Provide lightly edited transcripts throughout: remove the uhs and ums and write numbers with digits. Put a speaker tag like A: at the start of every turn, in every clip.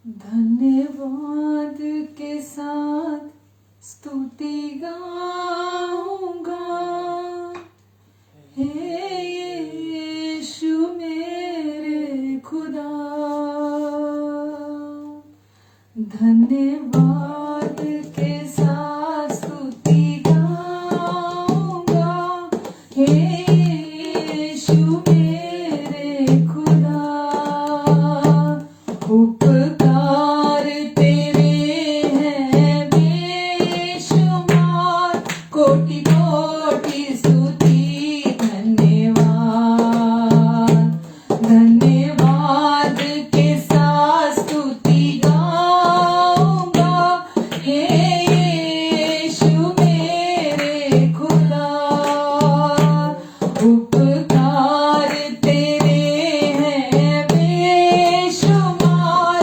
A: धन्यवाद के साथ स्तुति गाऊंगा, हे यीशु मेरे खुदा। धन्यवाद के साथ स्तुति गाऊंगा, हे यीशु मेरे खुदा। उपकार तेरे हैं बेशुमार, कोटि कोटि स्तुति धन्यवाद। धन्यवाद के साथ स्तुति गाऊंगा, हे यीशु मेरे खुदा। उपकार तेरे हैं बेशुमार,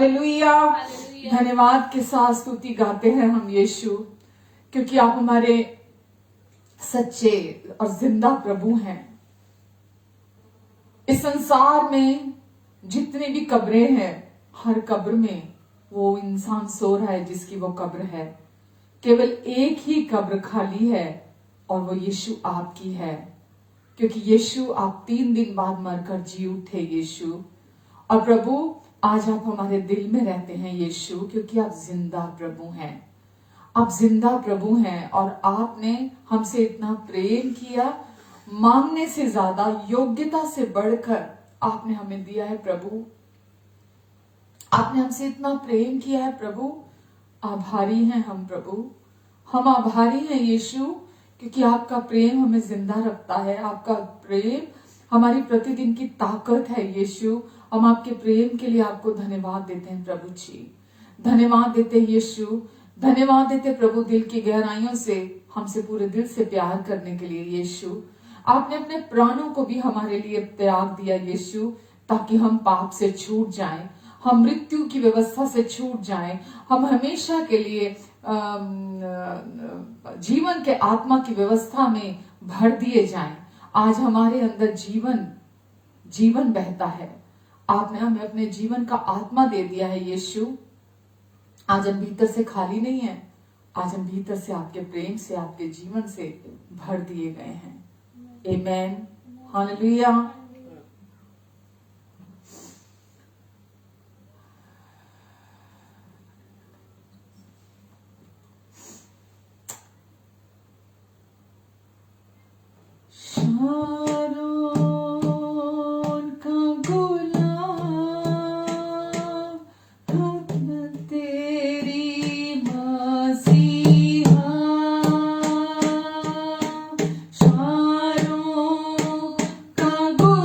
A: हालेलुया। धन्यवाद के साथ स्तुति गाते हैं हम यीशु, क्योंकि आप हमारे सच्चे और जिंदा प्रभु हैं। इस संसार में जितनी भी कब्रें हैं, हर कब्र में वो इंसान सो रहा है जिसकी वो कब्र है। केवल एक ही कब्र खाली है और वो यीशु आपकी है, क्योंकि यीशु आप 3 दिन बाद मरकर जी उठे यीशु। और प्रभु आज आप हमारे दिल में रहते हैं यीशु, क्योंकि आप जिंदा प्रभु हैं। आप जिंदा प्रभु हैं और आपने हमसे इतना प्रेम किया, मांगने से ज्यादा, योग्यता से बढ़कर आपने हमें दिया है प्रभु। आपने हमसे इतना प्रेम किया है प्रभु। आभारी हैं हम प्रभु, हम आभारी हैं यीशु, क्योंकि आपका प्रेम हमें जिंदा रखता है। आपका प्रेम हमारी प्रतिदिन की ताकत है यीशु। हम आपके प्रेम के लिए आपको धन्यवाद देते हैं प्रभु जी। धन्यवाद देते हैं यीशु, धन्यवाद देते प्रभु दिल की गहराइयों से हमसे पूरे दिल से प्यार करने के लिए यीशु। आपने अपने प्राणों को भी हमारे लिए त्याग दिया यीशु, ताकि हम पाप से छूट जाएं, हम मृत्यु की व्यवस्था से छूट जाएं, हम हमेशा के लिए जीवन के आत्मा की व्यवस्था में भर दिए जाएं। आज हमारे अंदर जीवन बहता है। आपने हमें अपने जीवन का आत्मा दे दिया है यीशु। आज हम भीतर से खाली नहीं है, आज हम भीतर से आपके प्रेम से, आपके जीवन से भर दिए गए हैं। आमेन, हालेलुया। शारोन का गुलाब, हम तेरी मसीहा। शारोन का गुलाब,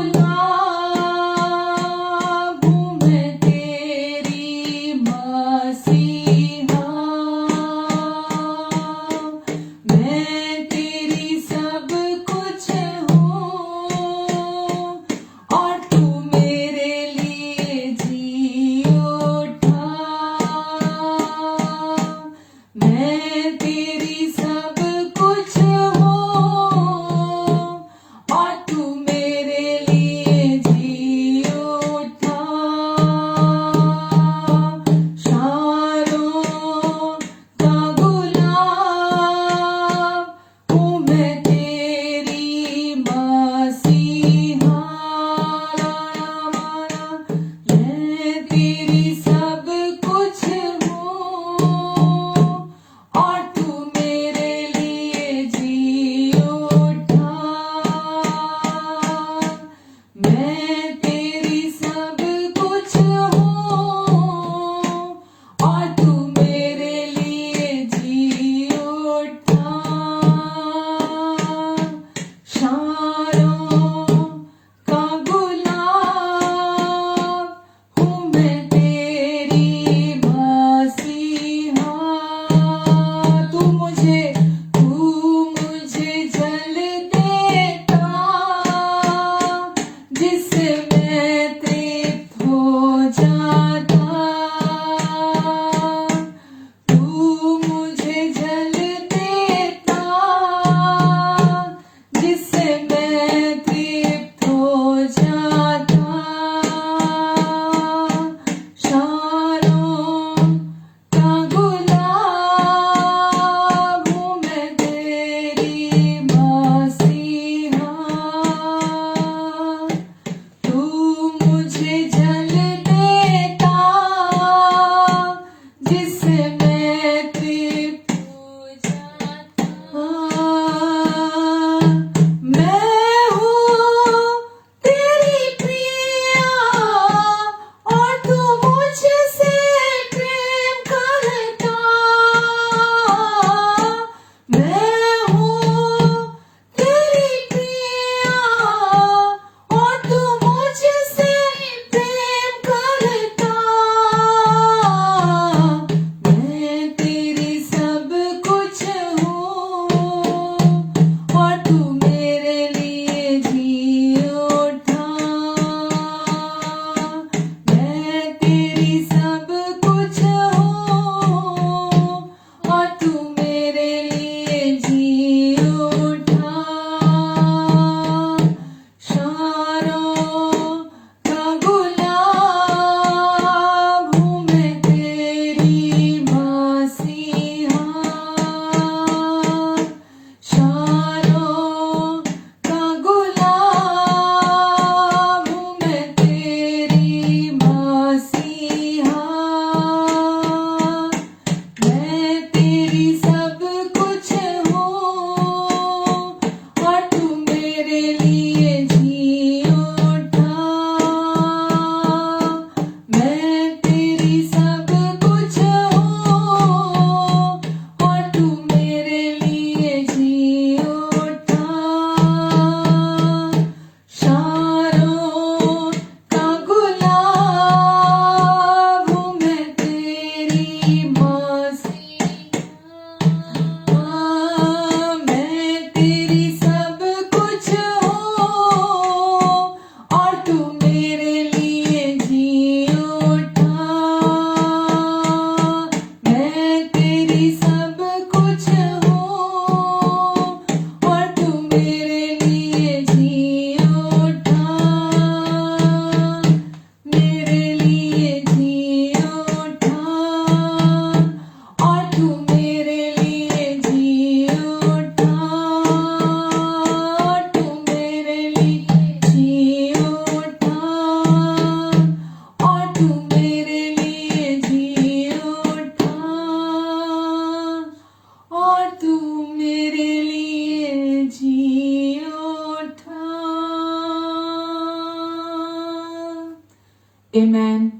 A: आमेन।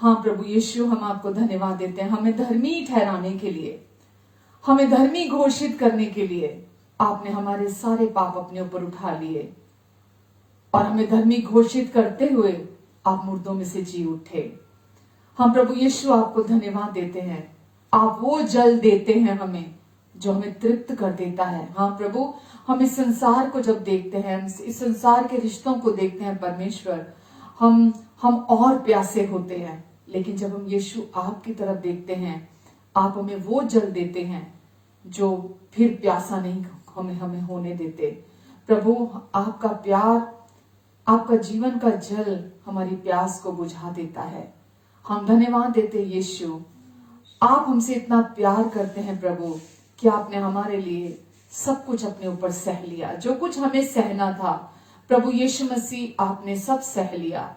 A: हाँ प्रभु यीशु, हम आपको धन्यवाद देते हैं, हमें धर्मी ठहराने के लिए, हमें धर्मी घोषित करने के लिए आपने हमारे सारे पाप अपने ऊपर उठा लिए और हमें धर्मी घोषित करते हुए आप मुर्दों में से जी उठे। हम प्रभु यीशु आपको धन्यवाद देते हैं, आप वो जल देते हैं हमें जो हमें तृप्त कर देता है। हाँ प्रभु, हम इस संसार को जब देखते हैं, इस संसार के रिश्तों को देखते हैं परमेश्वर, हम और प्यासे होते हैं, लेकिन जब हम यीशु आपकी तरफ देखते हैं, आप हमें वो जल देते हैं जो फिर प्यासा नहीं हमें होने देते। प्रभु, आपका प्यार, आपका जीवन का जल हमारी प्यास को बुझा देता है। हम धन्यवाद देते यीशु, आप हमसे इतना प्यार करते हैं प्रभु कि आपने हमारे लिए सब कुछ अपने ऊपर सह लिया, जो कुछ हमें सहना था प्रभु यीशु मसीह आपने सब सह लिया।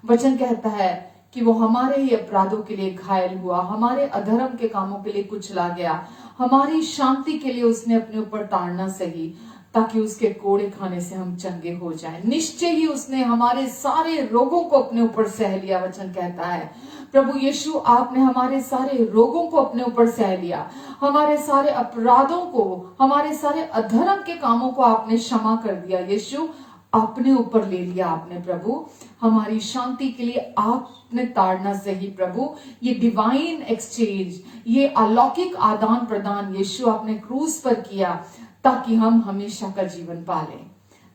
A: वचन कहता है कि वो हमारे ही अपराधों के लिए घायल हुआ, हमारे अधर्म के कामों के लिए कुचला गया, हमारी शांति के लिए उसने अपने ऊपर ताड़ना सही, ताकि उसके कोड़े खाने से हम चंगे हो जाएं। निश्चय ही उसने हमारे सारे रोगों को अपने ऊपर सह लिया। वचन कहता है प्रभु यीशु, आपने हमारे सारे रोगों को अपने ऊपर सह लिया, हमारे सारे अपराधों को, हमारे सारे अधर्म के कामों को आपने क्षमा कर दिया। यीशु अपने ऊपर ले लिया आपने प्रभु, हमारी शांति के लिए आपने ताड़ना सही प्रभु। ये डिवाइन एक्सचेंज, ये अलौकिक आदान प्रदान यीशु आपने क्रूस पर किया, ताकि हम हमेशा का जीवन पालें।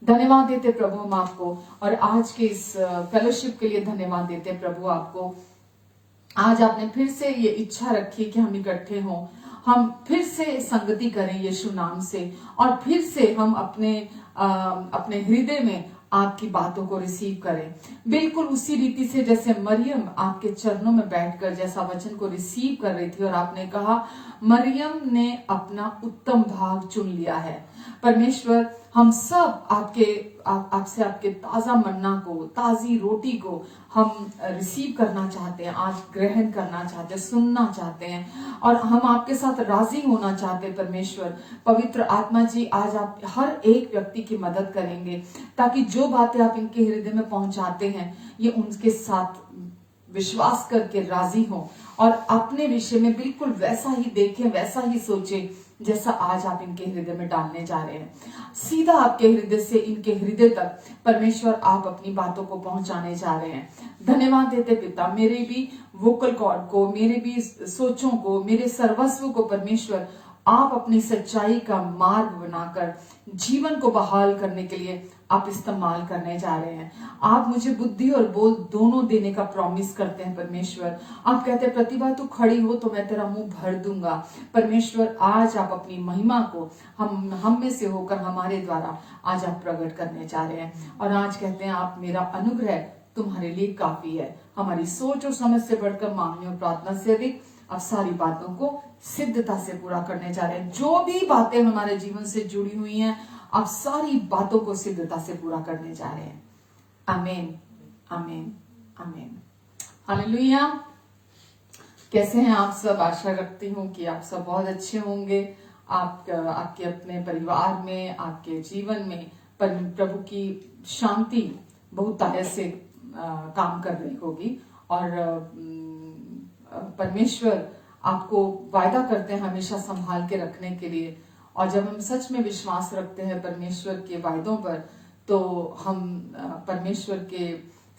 A: धन्यवाद देते प्रभु हम आपको, और आज के इस फेलोशिप के लिए धन्यवाद देते प्रभु आपको। आज आपने फिर से ये इच्छा रखी कि हम इकट्ठे हों, हम फिर से संगति करें यीशु नाम से, और फिर से हम अपने हृदय में आपकी बातों को रिसीव करें, बिल्कुल उसी रीति से जैसे मरियम आपके चरणों में बैठकर जैसा वचन को रिसीव कर रही थी, और आपने कहा मरियम ने अपना उत्तम भाग चुन लिया है। परमेश्वर, हम सब आपसे आपके ताजा मन्ना को, ताजी रोटी को हम रिसीव करना चाहते हैं, आज ग्रहण करना चाहते हैं, सुनना चाहते हैं, और हम आपके साथ राजी होना चाहते हैं। परमेश्वर, पवित्र आत्मा जी आज आप हर एक व्यक्ति की मदद करेंगे, ताकि जो बातें आप इनके हृदय में पहुंचाते हैं ये उनके साथ विश्वास करके राजी हो, और अपने विषय में बिल्कुल वैसा ही देखें, वैसा ही सोचें जैसा आज आप इनके हृदय में डालने जा रहे हैं। सीधा आपके हृदय से इनके हृदय तक परमेश्वर आप अपनी बातों को पहुंचाने जा रहे हैं। धन्यवाद देते पिता, मेरे भी वोकल कॉर्ड को, मेरे भी सोचों को, मेरे सर्वस्व को परमेश्वर आप अपनी सच्चाई का मार्ग बनाकर जीवन को बहाल करने के लिए आप इस्तेमाल करने जा रहे हैं। आप मुझे बुद्धि और बोल दोनों देने का प्रॉमिस करते हैं परमेश्वर। आप कहते हैं प्रतिभा तू खड़ी हो तो मैं तेरा मुंह भर दूंगा। परमेश्वर, आज आप अपनी महिमा को हम में से होकर हमारे द्वारा आज आप प्रकट करने जा रहे हैं, और आज कहते हैं आप मेरा अनुग्रह तुम्हारे लिए काफी है। हमारी सोच और समझ से बढ़कर, मांगने और प्रार्थना से अधिक आप सारी बातों को सिद्धता से पूरा करने जा रहे हैं। जो भी बातें हमारे जीवन से जुड़ी हुई हैं, आप सारी बातों को सिद्धता से पूरा करने जा रहे हैं। आमीन, आमीन, आमीन, हालेलुया। कैसे हैं आप सब? आशा रखती हूँ कि आप सब बहुत अच्छे होंगे। आपके अपने परिवार में, आपके जीवन में प्रभु की शांति बहुत तरह से काम कर रही होगी, और परमेश्वर आपको वायदा करते हैं हमेशा संभाल के रखने के लिए। और जब हम सच में विश्वास रखते हैं परमेश्वर के वायदों पर, तो हम परमेश्वर के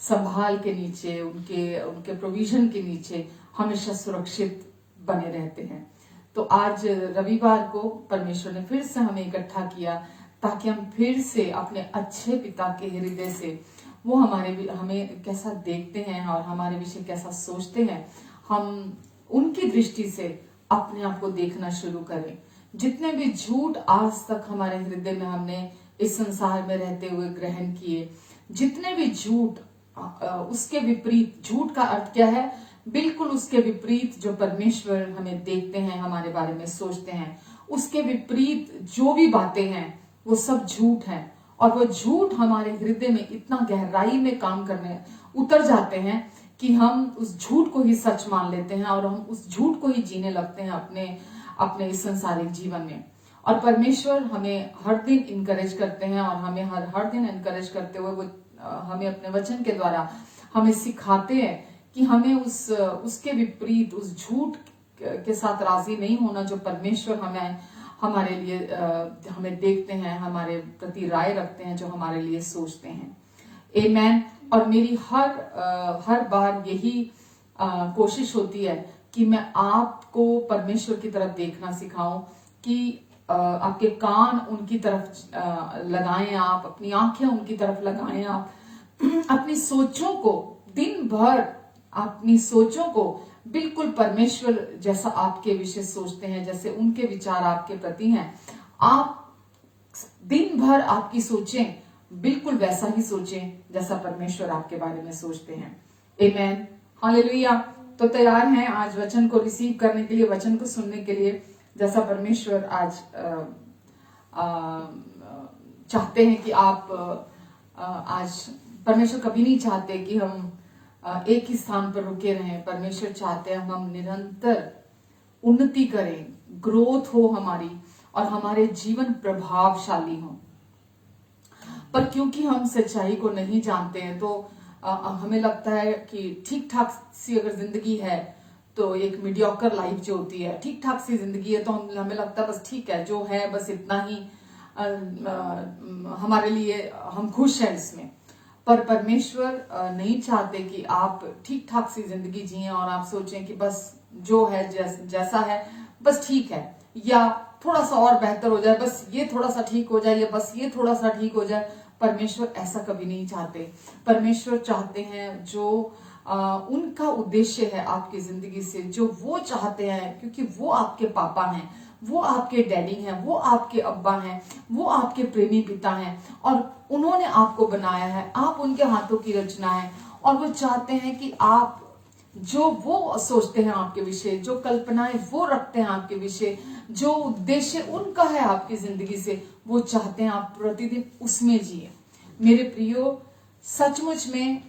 A: संभाल के नीचे, उनके प्रोविजन के नीचे हमेशा सुरक्षित बने रहते हैं। तो आज रविवार को परमेश्वर ने फिर से हमें इकट्ठा किया, ताकि हम फिर से अपने अच्छे पिता के हृदय से, वो हमें कैसा देखते हैं और हमारे विषय कैसा सोचते हैं, हम उनकी दृष्टि से अपने आप को देखना शुरू करें। जितने भी झूठ आज तक हमारे हृदय में हमने इस संसार में रहते हुए ग्रहण किए, जितने भी झूठ, उसके विपरीत, झूठ का अर्थ क्या है? बिल्कुल उसके विपरीत जो परमेश्वर हमें देखते हैं, हमारे बारे में सोचते हैं, उसके विपरीत जो भी बातें हैं वो सब झूठ है। और वो झूठ हमारे हृदय में इतना गहराई में काम करने उतर जाते हैं कि हम उस झूठ को ही सच मान लेते हैं, और हम उस झूठ को ही जीने लगते हैं अपने इस संसारिक जीवन में। और परमेश्वर हमें हर दिन इनकरेज करते हैं, और हमें हर दिन इनकरेज करते हुए वो हमें अपने वचन के द्वारा हमें सिखाते हैं कि हमें उसके विपरीत, उस झूठ के साथ राजी नहीं होना जो परमेश्वर हमारे लिए हमें देखते हैं, हमारे प्रति राय रखते हैं, जो हमारे लिए सोचते हैं। आमेन। और मेरी हर बार यही कोशिश होती है कि मैं आपको परमेश्वर की तरफ देखना सिखाऊं, कि आपके कान उनकी तरफ लगाएं, आप अपनी आंखें उनकी तरफ लगाएं, आप अपनी सोचों को दिन भर, अपनी सोचों को बिल्कुल परमेश्वर जैसा आपके विषय सोचते हैं, जैसे उनके विचार आपके प्रति हैं, आप दिन भर आपकी सोचें बिल्कुल वैसा ही सोचें जैसा परमेश्वर आपके बारे में सोचते हैं। आमेन, हालेलुया। तो तैयार हैं आज वचन को रिसीव करने के लिए, वचन को सुनने के लिए, जैसा परमेश्वर आज चाहते हैं कि आप आज, परमेश्वर कभी नहीं चाहते कि हम एक ही स्थान पर रुके रहें। परमेश्वर चाहते हैं हम निरंतर उन्नति करें, ग्रोथ हो हमारी, और हमारे जीवन प्रभावशाली हो। पर क्योंकि हम सच्चाई को नहीं जानते हैं, तो हमें लगता है कि ठीक ठाक सी अगर जिंदगी है, तो एक मीडियोकर लाइफ जो होती है, ठीक ठाक सी जिंदगी है, तो हमें लगता है बस ठीक है जो है, बस इतना ही हमारे लिए, हम खुश हैं इसमें। पर परमेश्वर नहीं चाहते कि आप ठीक ठाक सी जिंदगी जिए और आप सोचें कि बस जो है जैसा है बस ठीक है, या थोड़ा सा और बेहतर हो जाए, बस ये थोड़ा सा ठीक हो जाए, या बस ये थोड़ा सा ठीक हो जाए। परमेश्वर ऐसा कभी नहीं चाहते। परमेश्वर चाहते हैं जो उनका उद्देश्य है आपकी जिंदगी से, जो वो चाहते हैं, क्योंकि वो आपके पापा हैं, वो आपके डैडी हैं, वो आपके अब्बा हैं, वो आपके प्रेमी पिता हैं, और उन्होंने आपको बनाया है, आप उनके हाथों की रचना है, और वो चाहते हैं कि आप जो वो सोचते हैं आपके विषय, जो कल्पनाएं वो रखते हैं आपके विषय, जो उद्देश्य उनका है आपकी जिंदगी से, वो चाहते हैं आप प्रतिदिन उसमें जिए। मेरे प्रियो, सचमुच में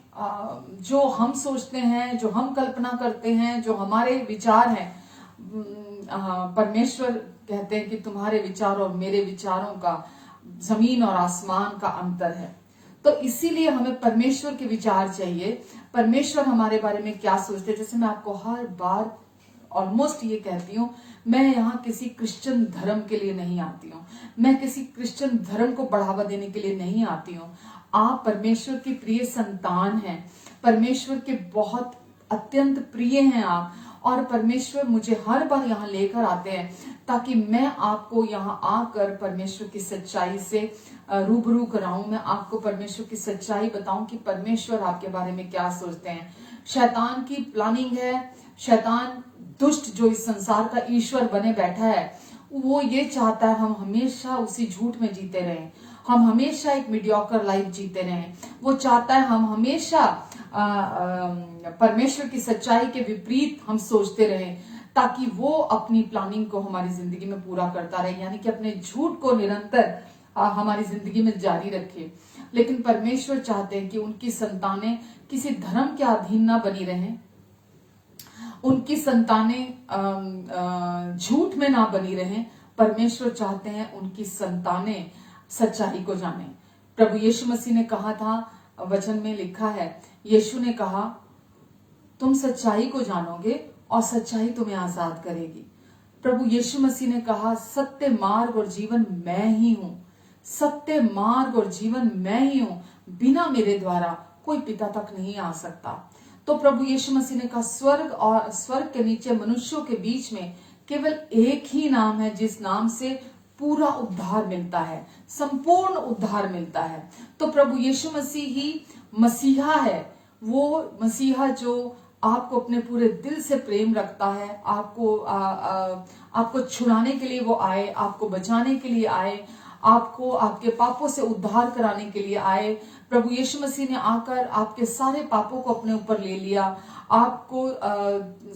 A: जो हम सोचते हैं, जो हम कल्पना करते हैं, जो हमारे विचार हैं, परमेश्वर कहते हैं कि तुम्हारे विचार और मेरे विचारों का जमीन और आसमान का अंतर है। तो इसीलिए हमें परमेश्वर के विचार चाहिए, परमेश्वर हमारे बारे में क्या सोचते हैं। जैसे मैं आपको हर बार ऑलमोस्ट ये कहती हूँ, मैं यहाँ किसी क्रिश्चियन धर्म के लिए नहीं आती हूँ, मैं किसी क्रिश्चियन धर्म को बढ़ावा देने के लिए नहीं आती हूँ। आप परमेश्वर की प्रिय संतान हैं, परमेश्वर के बहुत अत्यंत प्रिय हैं आप, और परमेश्वर मुझे हर बार यहाँ लेकर आते हैं ताकि मैं आपको यहाँ आकर परमेश्वर की सच्चाई से रूबरू कराऊं, मैं आपको परमेश्वर की सच्चाई बताऊं कि परमेश्वर आपके बारे में क्या सोचते हैं। शैतान की प्लानिंग है, शैतान दुष्ट जो इस संसार का ईश्वर बने बैठा है, वो ये चाहता है हम हमेशा उसी झूठ में जीते रहें, हम हमेशा एक मीडियोकर लाइफ जीते रहें। वो चाहता है हम हमेशा परमेश्वर की सच्चाई के विपरीत हम सोचते रहें, ताकि वो अपनी प्लानिंग को हमारी जिंदगी में पूरा करता रहे, यानी कि अपने झूठ को निरंतर हमारी जिंदगी में जारी रखे। लेकिन परमेश्वर चाहते हैं कि उनकी संतानें किसी धर्म के अधीन ना बनी रहें, उनकी संतानें झूठ में ना बनी रहें। परमेश्वर चाहते हैं उनकी संतानें सच्चाई को जाने। प्रभु यीशु मसीह ने कहा था, वचन में लिखा है, यीशु ने कहा तुम सच्चाई को जानोगे और सच्चाई तुम्हें आजाद करेगी। प्रभु यीशु मसीह ने कहा सत्य मार्ग और जीवन मैं ही हूं, सत्य मार्ग और जीवन मैं ही हूं, बिना मेरे द्वारा कोई पिता तक नहीं आ सकता। तो प्रभु यीशु मसीह ने कहा स्वर्ग और स्वर्ग के नीचे मनुष्यों के बीच में केवल एक ही नाम है जिस नाम से पूरा उद्धार मिलता है, संपूर्ण उद्धार मिलता है। तो प्रभु यीशु मसीह ही मसीहा है, वो मसीहा जो आपको अपने पूरे दिल से प्रेम रखता है, आपको छुड़ाने के लिए वो आए, आपको बचाने के लिए आए, आपको आपके पापों से उद्धार कराने के लिए आए। प्रभु यीशु मसीह ने आकर आपके सारे पापों को अपने ऊपर ले लिया, आपको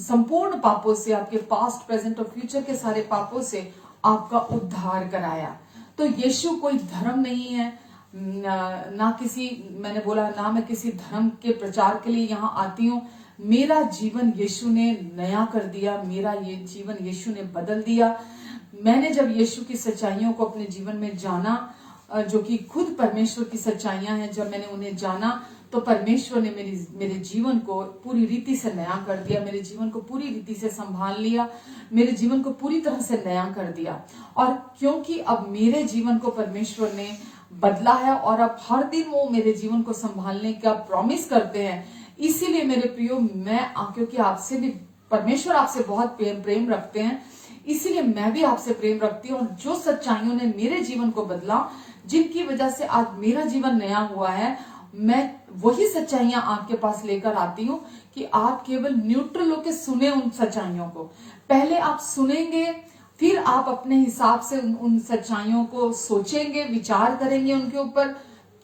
A: संपूर्ण पापों से, आपके पास्ट प्रेजेंट और फ्यूचर के सारे पापों से आपका उद्धार कराया। तो यीशु कोई धर्म नहीं है, ना किसी, मैंने बोला ना मैं किसी धर्म के प्रचार के लिए यहाँ आती हूँ। मेरा जीवन यीशु ने नया कर दिया, मेरा ये जीवन यीशु ने बदल दिया। मैंने जब यीशु की सच्चाइयों को अपने जीवन में जाना जो कि खुद परमेश्वर की सच्चाइयां हैं, जब मैंने उन्हें जाना तो परमेश्वर ने मेरे जीवन को पूरी रीति से नया कर दिया, मेरे जीवन को पूरी रीति से संभाल लिया, मेरे जीवन को पूरी तरह से नया कर दिया। और क्योंकि अब मेरे जीवन को परमेश्वर ने बदला है और अब हर दिन वो मेरे जीवन को संभालने का प्रॉमिस करते हैं, इसीलिए मेरे प्रियो क्योंकि आपसे भी परमेश्वर आपसे बहुत प्रेम रखते हैं, इसीलिए मैं भी आपसे प्रेम रखती हूँ। और जो सच्चाइयों ने मेरे जीवन को बदला, जिनकी वजह से आज मेरा जीवन नया हुआ है, मैं वही सच्चाइयां आपके पास लेकर आती हूँ कि आप केवल न्यूट्रल होकर सुने उन सच्चाइयों को। पहले आप सुनेंगे, फिर आप अपने हिसाब से उन सच्चाइयों को सोचेंगे, विचार करेंगे उनके ऊपर।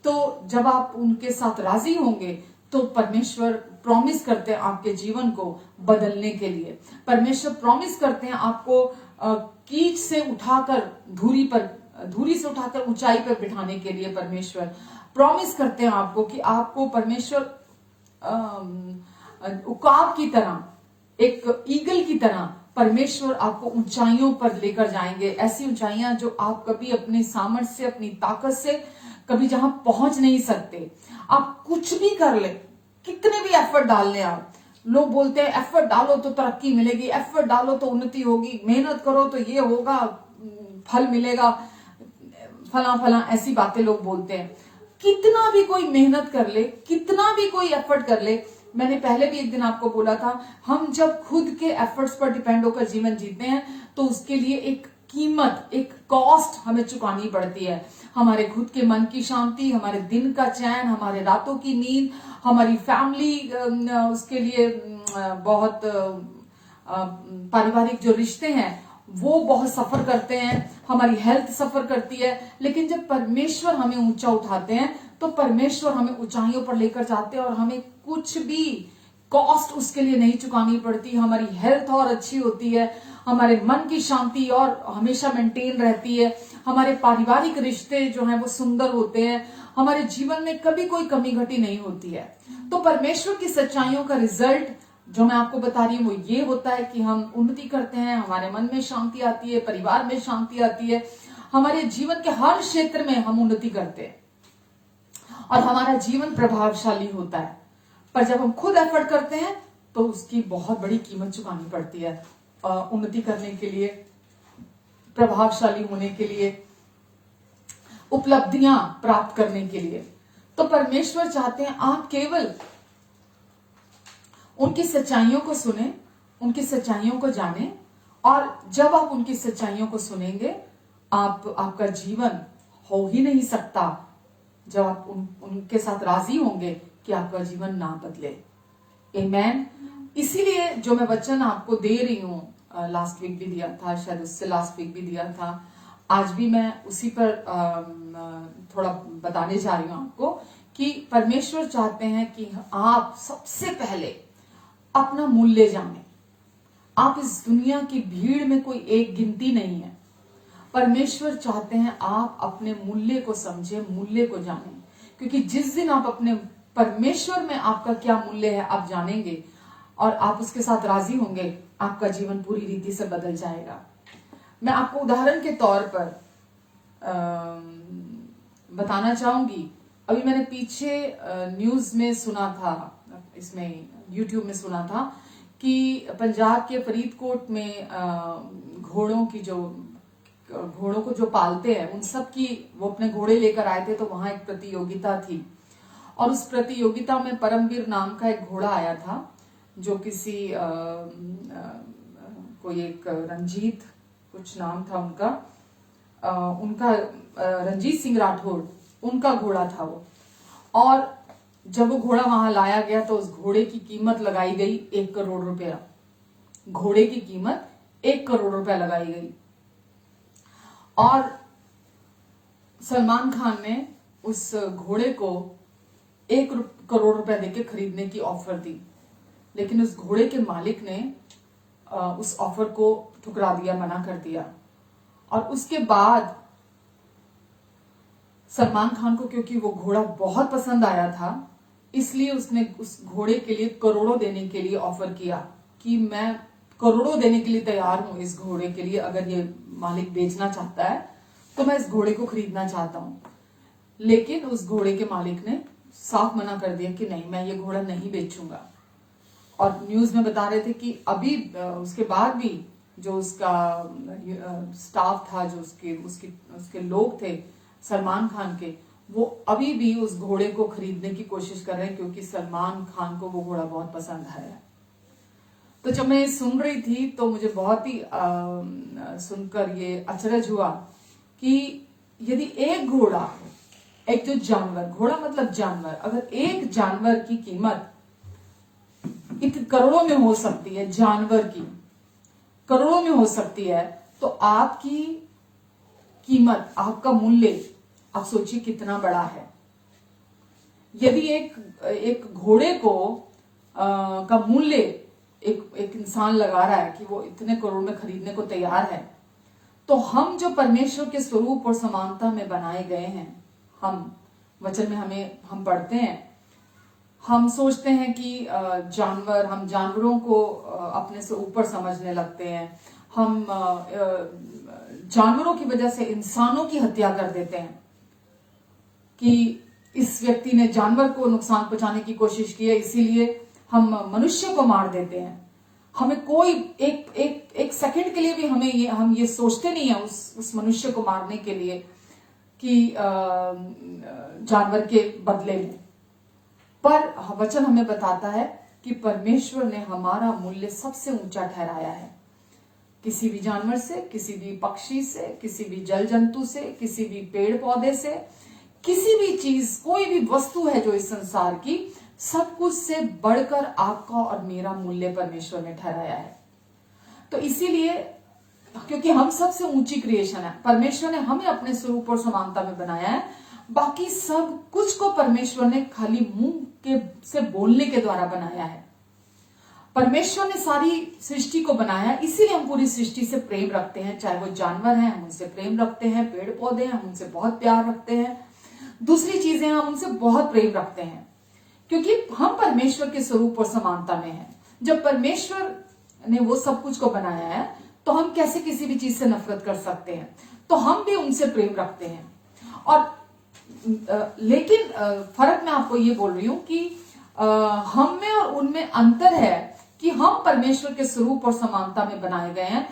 A: तो जब आप उनके साथ राजी होंगे तो परमेश्वर प्रॉमिस करते हैं आपके जीवन को बदलने के लिए। परमेश्वर प्रॉमिस करते हैं आपको कीच से उठाकर धूरी से उठाकर ऊंचाई पर बिठाने के लिए। परमेश्वर प्रॉमिस करते हैं आपको कि आपको परमेश्वर उकाब की तरह, एक ईगल की तरह परमेश्वर आपको ऊंचाइयों पर लेकर जाएंगे। ऐसी ऊंचाइयां जो आप कभी अपने सामर्थ्य से, अपनी ताकत से कभी जहां पहुंच नहीं सकते। आप कुछ भी कर ले, कितने भी एफर्ट डाल लें आप। लोग बोलते हैं एफर्ट डालो तो तरक्की मिलेगी, एफर्ट डालो तो उन्नति होगी, मेहनत करो तो ये होगा, फल मिलेगा, फला फला, ऐसी बातें लोग बोलते हैं। कितना भी कोई मेहनत कर ले, कितना भी कोई एफर्ट कर ले, मैंने पहले भी एक दिन आपको बोला था, हम जब खुद के एफर्ट्स पर डिपेंड होकर जीवन जीते हैं तो उसके लिए एक कीमत, एक कॉस्ट हमें चुकानी पड़ती है। हमारे खुद के मन की शांति, हमारे दिन का चैन, हमारे रातों की नींद, हमारी फैमिली, उसके लिए बहुत पारिवारिक जो रिश्ते हैं वो बहुत सफर करते हैं, हमारी हेल्थ सफर करती है। लेकिन जब परमेश्वर हमें ऊंचा उठाते हैं तो परमेश्वर हमें ऊंचाइयों पर लेकर जाते हैं और हमें कुछ भी कॉस्ट उसके लिए नहीं चुकानी पड़ती। हमारी हेल्थ और अच्छी होती है, हमारे मन की शांति और हमेशा मेंटेन रहती है, हमारे पारिवारिक रिश्ते जो हैं वो सुंदर होते हैं, हमारे जीवन में कभी कोई कमी घटी नहीं होती है। तो परमेश्वर की सच्चाइयों का रिजल्ट जो मैं आपको बता रही हूँ वो ये होता है कि हम उन्नति करते हैं, हमारे मन में शांति आती है, परिवार में शांति आती है, हमारे जीवन के हर क्षेत्र में हम उन्नति करते हैं और हमारा जीवन प्रभावशाली होता है। पर जब हम खुद एफर्ट करते हैं तो उसकी बहुत बड़ी कीमत चुकानी पड़ती है, उन्नति करने के लिए, प्रभावशाली होने के लिए, उपलब्धियां प्राप्त करने के लिए। तो परमेश्वर चाहते हैं आप केवल उनकी सच्चाइयों को सुने, उनकी सच्चाइयों को जाने, और जब आप उनकी सच्चाइयों को सुनेंगे आपका जीवन हो ही नहीं सकता जब आप उनके साथ राजी होंगे कि आपका जीवन ना बदले। आमेन। इसीलिए जो मैं वचन आपको दे रही हूं, लास्ट वीक भी दिया था, शायद उससे लास्ट वीक भी दिया था, आज भी मैं उसी पर थोड़ा बताने जा रही हूं आपको कि परमेश्वर चाहते हैं कि आप सबसे पहले अपना मूल्य जाने। आप इस दुनिया की भीड़ में कोई एक गिनती नहीं है। परमेश्वर चाहते हैं आप अपने मूल्य को समझे, मूल्य को जाने, क्योंकि जिस दिन आप अपने परमेश्वर में आपका क्या मूल्य है आप जानेंगे और आप उसके साथ राजी होंगे, आपका जीवन पूरी रीति से बदल जाएगा। मैं आपको उदाहरण के तौर पर बताना चाहूंगी। अभी मैंने पीछे न्यूज में सुना था, इसमें यूट्यूब में सुना था कि पंजाब के फरीदकोट में घोड़ों को जो पालते हैं उन सब की, वो अपने घोड़े लेकर आए थे, तो वहां एक प्रतियोगिता थी और उस प्रतियोगिता में परमवीर नाम का एक घोड़ा आया था जो किसी कोई एक रंजीत कुछ नाम था उनका रंजीत सिंह राठौड़ उनका घोड़ा था वो। और जब वो घोड़ा वहां लाया गया तो उस घोड़े की कीमत लगाई गई 1 करोड़ रुपया। घोड़े की कीमत 1 करोड़ रुपया लगाई गई और सलमान खान ने उस घोड़े को 1 करोड़ रुपया देके खरीदने की ऑफर दी, लेकिन उस घोड़े के मालिक ने उस ऑफर को ठुकरा दिया, मना कर दिया। और उसके बाद सलमान खान को क्योंकि वो घोड़ा बहुत पसंद आया था, इसलिए उसने उस घोड़े के लिए करोड़ों देने के लिए ऑफर किया कि मैं करोड़ों देने के लिए तैयार हूं इस घोड़े के लिए, अगर ये मालिक बेचना चाहता है तो मैं इस घोड़े को खरीदना चाहता हूं। लेकिन उस घोड़े के मालिक ने साफ मना कर दिया कि नहीं, मैं ये घोड़ा नहीं बेचूंगा। और न्यूज में बता रहे थे कि अभी उसके बाद भी जो उसका स्टाफ था, जो उसके लोग थे सलमान खान के, वो अभी भी उस घोड़े को खरीदने की कोशिश कर रहे हैं, क्योंकि सलमान खान को वो घोड़ा बहुत पसंद आया। तो जब मैं सुन रही थी तो मुझे बहुत ही सुनकर ये अचरज हुआ कि यदि एक घोड़ा, एक जो जानवर, घोड़ा मतलब जानवर, अगर एक जानवर की कीमत करोड़ों में हो सकती है, जानवर की करोड़ों में हो सकती है, तो आपकी कीमत, आपका मूल्य, आप सोचिए कितना बड़ा है। यदि एक घोड़े को का मूल्य एक इंसान लगा रहा है कि वो इतने करोड़ में खरीदने को तैयार है, तो हम जो परमेश्वर के स्वरूप और समानता में बनाए गए हैं, हम वचन में हम पढ़ते हैं, हम सोचते हैं कि हम जानवरों को अपने से ऊपर समझने लगते हैं। हम जानवरों की वजह से इंसानों की हत्या कर देते हैं कि इस व्यक्ति ने जानवर को नुकसान पहुंचाने की कोशिश की है, इसीलिए हम मनुष्य को मार देते हैं। हमें कोई एक सेकंड के लिए भी हम ये सोचते नहीं है उस मनुष्य को मारने के लिए कि जानवर के बदले में। पर वचन हमें बताता है कि परमेश्वर ने हमारा मूल्य सबसे ऊंचा ठहराया है। किसी भी जानवर से, किसी भी पक्षी से, किसी भी जल जंतु से, किसी भी पेड़ पौधे से, किसी भी चीज, कोई भी वस्तु है जो इस संसार की, सब कुछ से बढ़कर आपका और मेरा मूल्य परमेश्वर ने ठहराया है। तो इसीलिए, क्योंकि हम सबसे ऊंची क्रिएशन है, परमेश्वर ने हमें अपने स्वरूप और समानता में बनाया है। बाकी सब कुछ को परमेश्वर ने खाली मुंह से बोलने के द्वारा बनाया है। परमेश्वर ने सारी सृष्टि को बनाया, इसीलिए हम पूरी सृष्टि से प्रेम रखते हैं। चाहे वो जानवर हैं, हम उनसे प्रेम रखते हैं, पेड़ पौधे हैं, हम उनसे बहुत प्यार रखते हैं, दूसरी चीजें हम उनसे बहुत प्रेम रखते हैं, क्योंकि हम परमेश्वर के स्वरूप और समानता में हैं। जब परमेश्वर ने वो सब कुछ को बनाया है, तो हम कैसे किसी भी चीज से नफरत कर सकते हैं? तो हम भी उनसे प्रेम रखते हैं। और लेकिन फर्क मैं आपको ये बोल रही हूं कि हम में और उनमें अंतर है कि हम परमेश्वर के स्वरूप और समानता में बनाए गए हैं।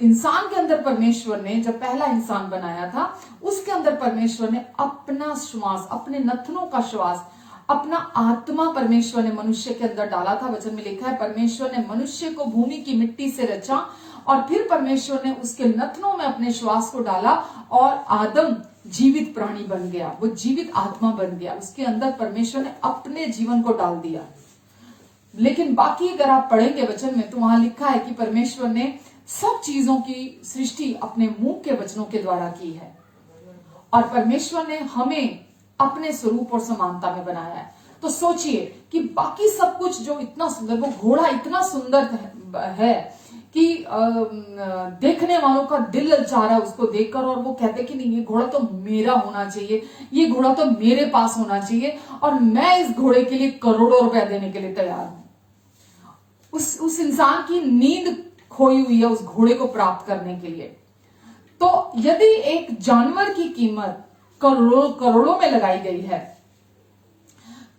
A: इंसान के अंदर परमेश्वर ने, जब पहला इंसान बनाया था, उसके अंदर परमेश्वर ने अपना श्वास, अपने नथनों का श्वास, अपना आत्मा परमेश्वर ने मनुष्य के अंदर डाला था। वचन में लिखा है, परमेश्वर ने मनुष्य को भूमि की मिट्टी से रचा और फिर परमेश्वर ने उसके नथनों में अपने श्वास को डाला और आदम जीवित प्राणी बन गया, वो जीवित आत्मा बन गया। उसके अंदर परमेश्वर ने अपने जीवन को डाल दिया। लेकिन बाकी अगर आप पढ़ेंगे वचन में, तो वहां लिखा है कि परमेश्वर ने सब चीजों की सृष्टि अपने मुंह के वचनों के द्वारा की है, और परमेश्वर ने हमें अपने स्वरूप और समानता में बनाया है। तो सोचिए कि बाकी सब कुछ जो इतना सुंदर, वो घोड़ा इतना सुंदर है कि देखने वालों का दिल ललचा रहा है उसको देखकर, और वो कहते कि नहीं, ये घोड़ा तो मेरा होना चाहिए, ये घोड़ा तो मेरे पास होना चाहिए, और मैं इस घोड़े के लिए करोड़ों रुपया देने के लिए तैयार हूं। उस इंसान की नींद खोई हुई है उस घोड़े को प्राप्त करने के लिए। तो यदि एक जानवर की कीमत करोड़ों में लगाई गई है,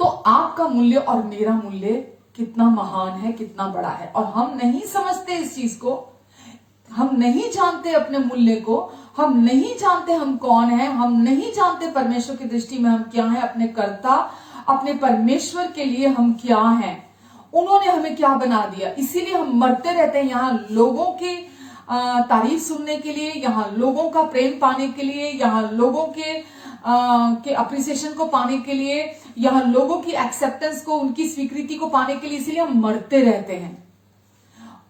A: तो आपका मूल्य और मेरा मूल्य कितना महान है, कितना बड़ा है। और हम नहीं समझते इस चीज को, हम नहीं जानते अपने मूल्य को, हम नहीं जानते हम कौन है, हम नहीं जानते परमेश्वर की दृष्टि में हम क्या है, अपने कर्ता, अपने परमेश्वर के लिए हम क्या हैं, उन्होंने हमें क्या बना दिया। इसीलिए हम मरते रहते हैं यहां लोगों की तारीफ सुनने के लिए, यहां लोगों का प्रेम पाने के लिए, यहां लोगों के अप्रिसिएशन को पाने के लिए, यहां लोगों की एक्सेप्टेंस को, उनकी स्वीकृति को पाने के लिए। इसीलिए हम मरते रहते हैं,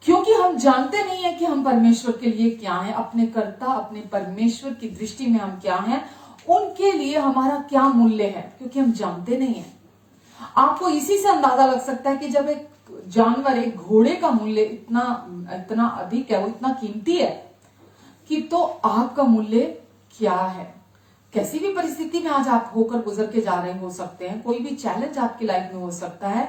A: क्योंकि हम जानते नहीं है कि हम परमेश्वर के लिए क्या हैं, अपने कर्ता, अपने परमेश्वर की दृष्टि में हम क्या हैं, उनके लिए हमारा क्या मूल्य है, क्योंकि हम जानते नहीं है। आपको इसी से अंदाजा लग सकता है कि जब एक जानवर, एक घोड़े का मूल्य इतना अधिक है, वो इतना कीमती है, कि तो आपका मूल्य क्या है। कैसी भी परिस्थिति में आज आप होकर गुजर के जा रहे हो सकते हैं, कोई भी चैलेंज आपकी लाइफ में हो सकता है,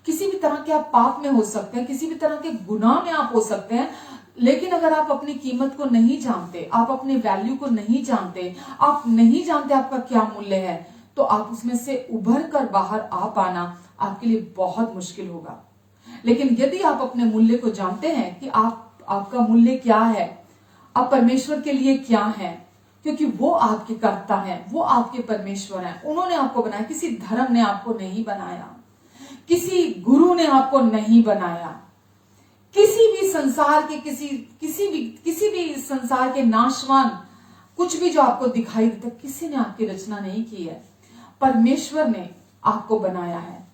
A: किसी भी तरह के आप पाप में हो सकते हैं, किसी भी तरह के गुनाह में आप हो सकते हैं, लेकिन अगर आप अपनी कीमत को नहीं जानते, आप अपने वैल्यू को नहीं जानते, आप नहीं जानते आपका क्या मूल्य है, तो आप उसमें से उभर कर बाहर आ पाना आपके लिए बहुत मुश्किल होगा। लेकिन यदि आप अपने मूल्य को जानते हैं कि आपका मूल्य क्या है, आप परमेश्वर के लिए क्या है, क्योंकि वो आपके कर्ता हैं, वो आपके परमेश्वर हैं, उन्होंने आपको बनाया, किसी धर्म ने आपको नहीं बनाया, किसी गुरु ने आपको नहीं बनाया, किसी भी संसार के किसी भी संसार के नाशवान कुछ भी जो आपको दिखाई देता, किसी ने आपकी रचना नहीं की है, परमेश्वर ने आपको बनाया है,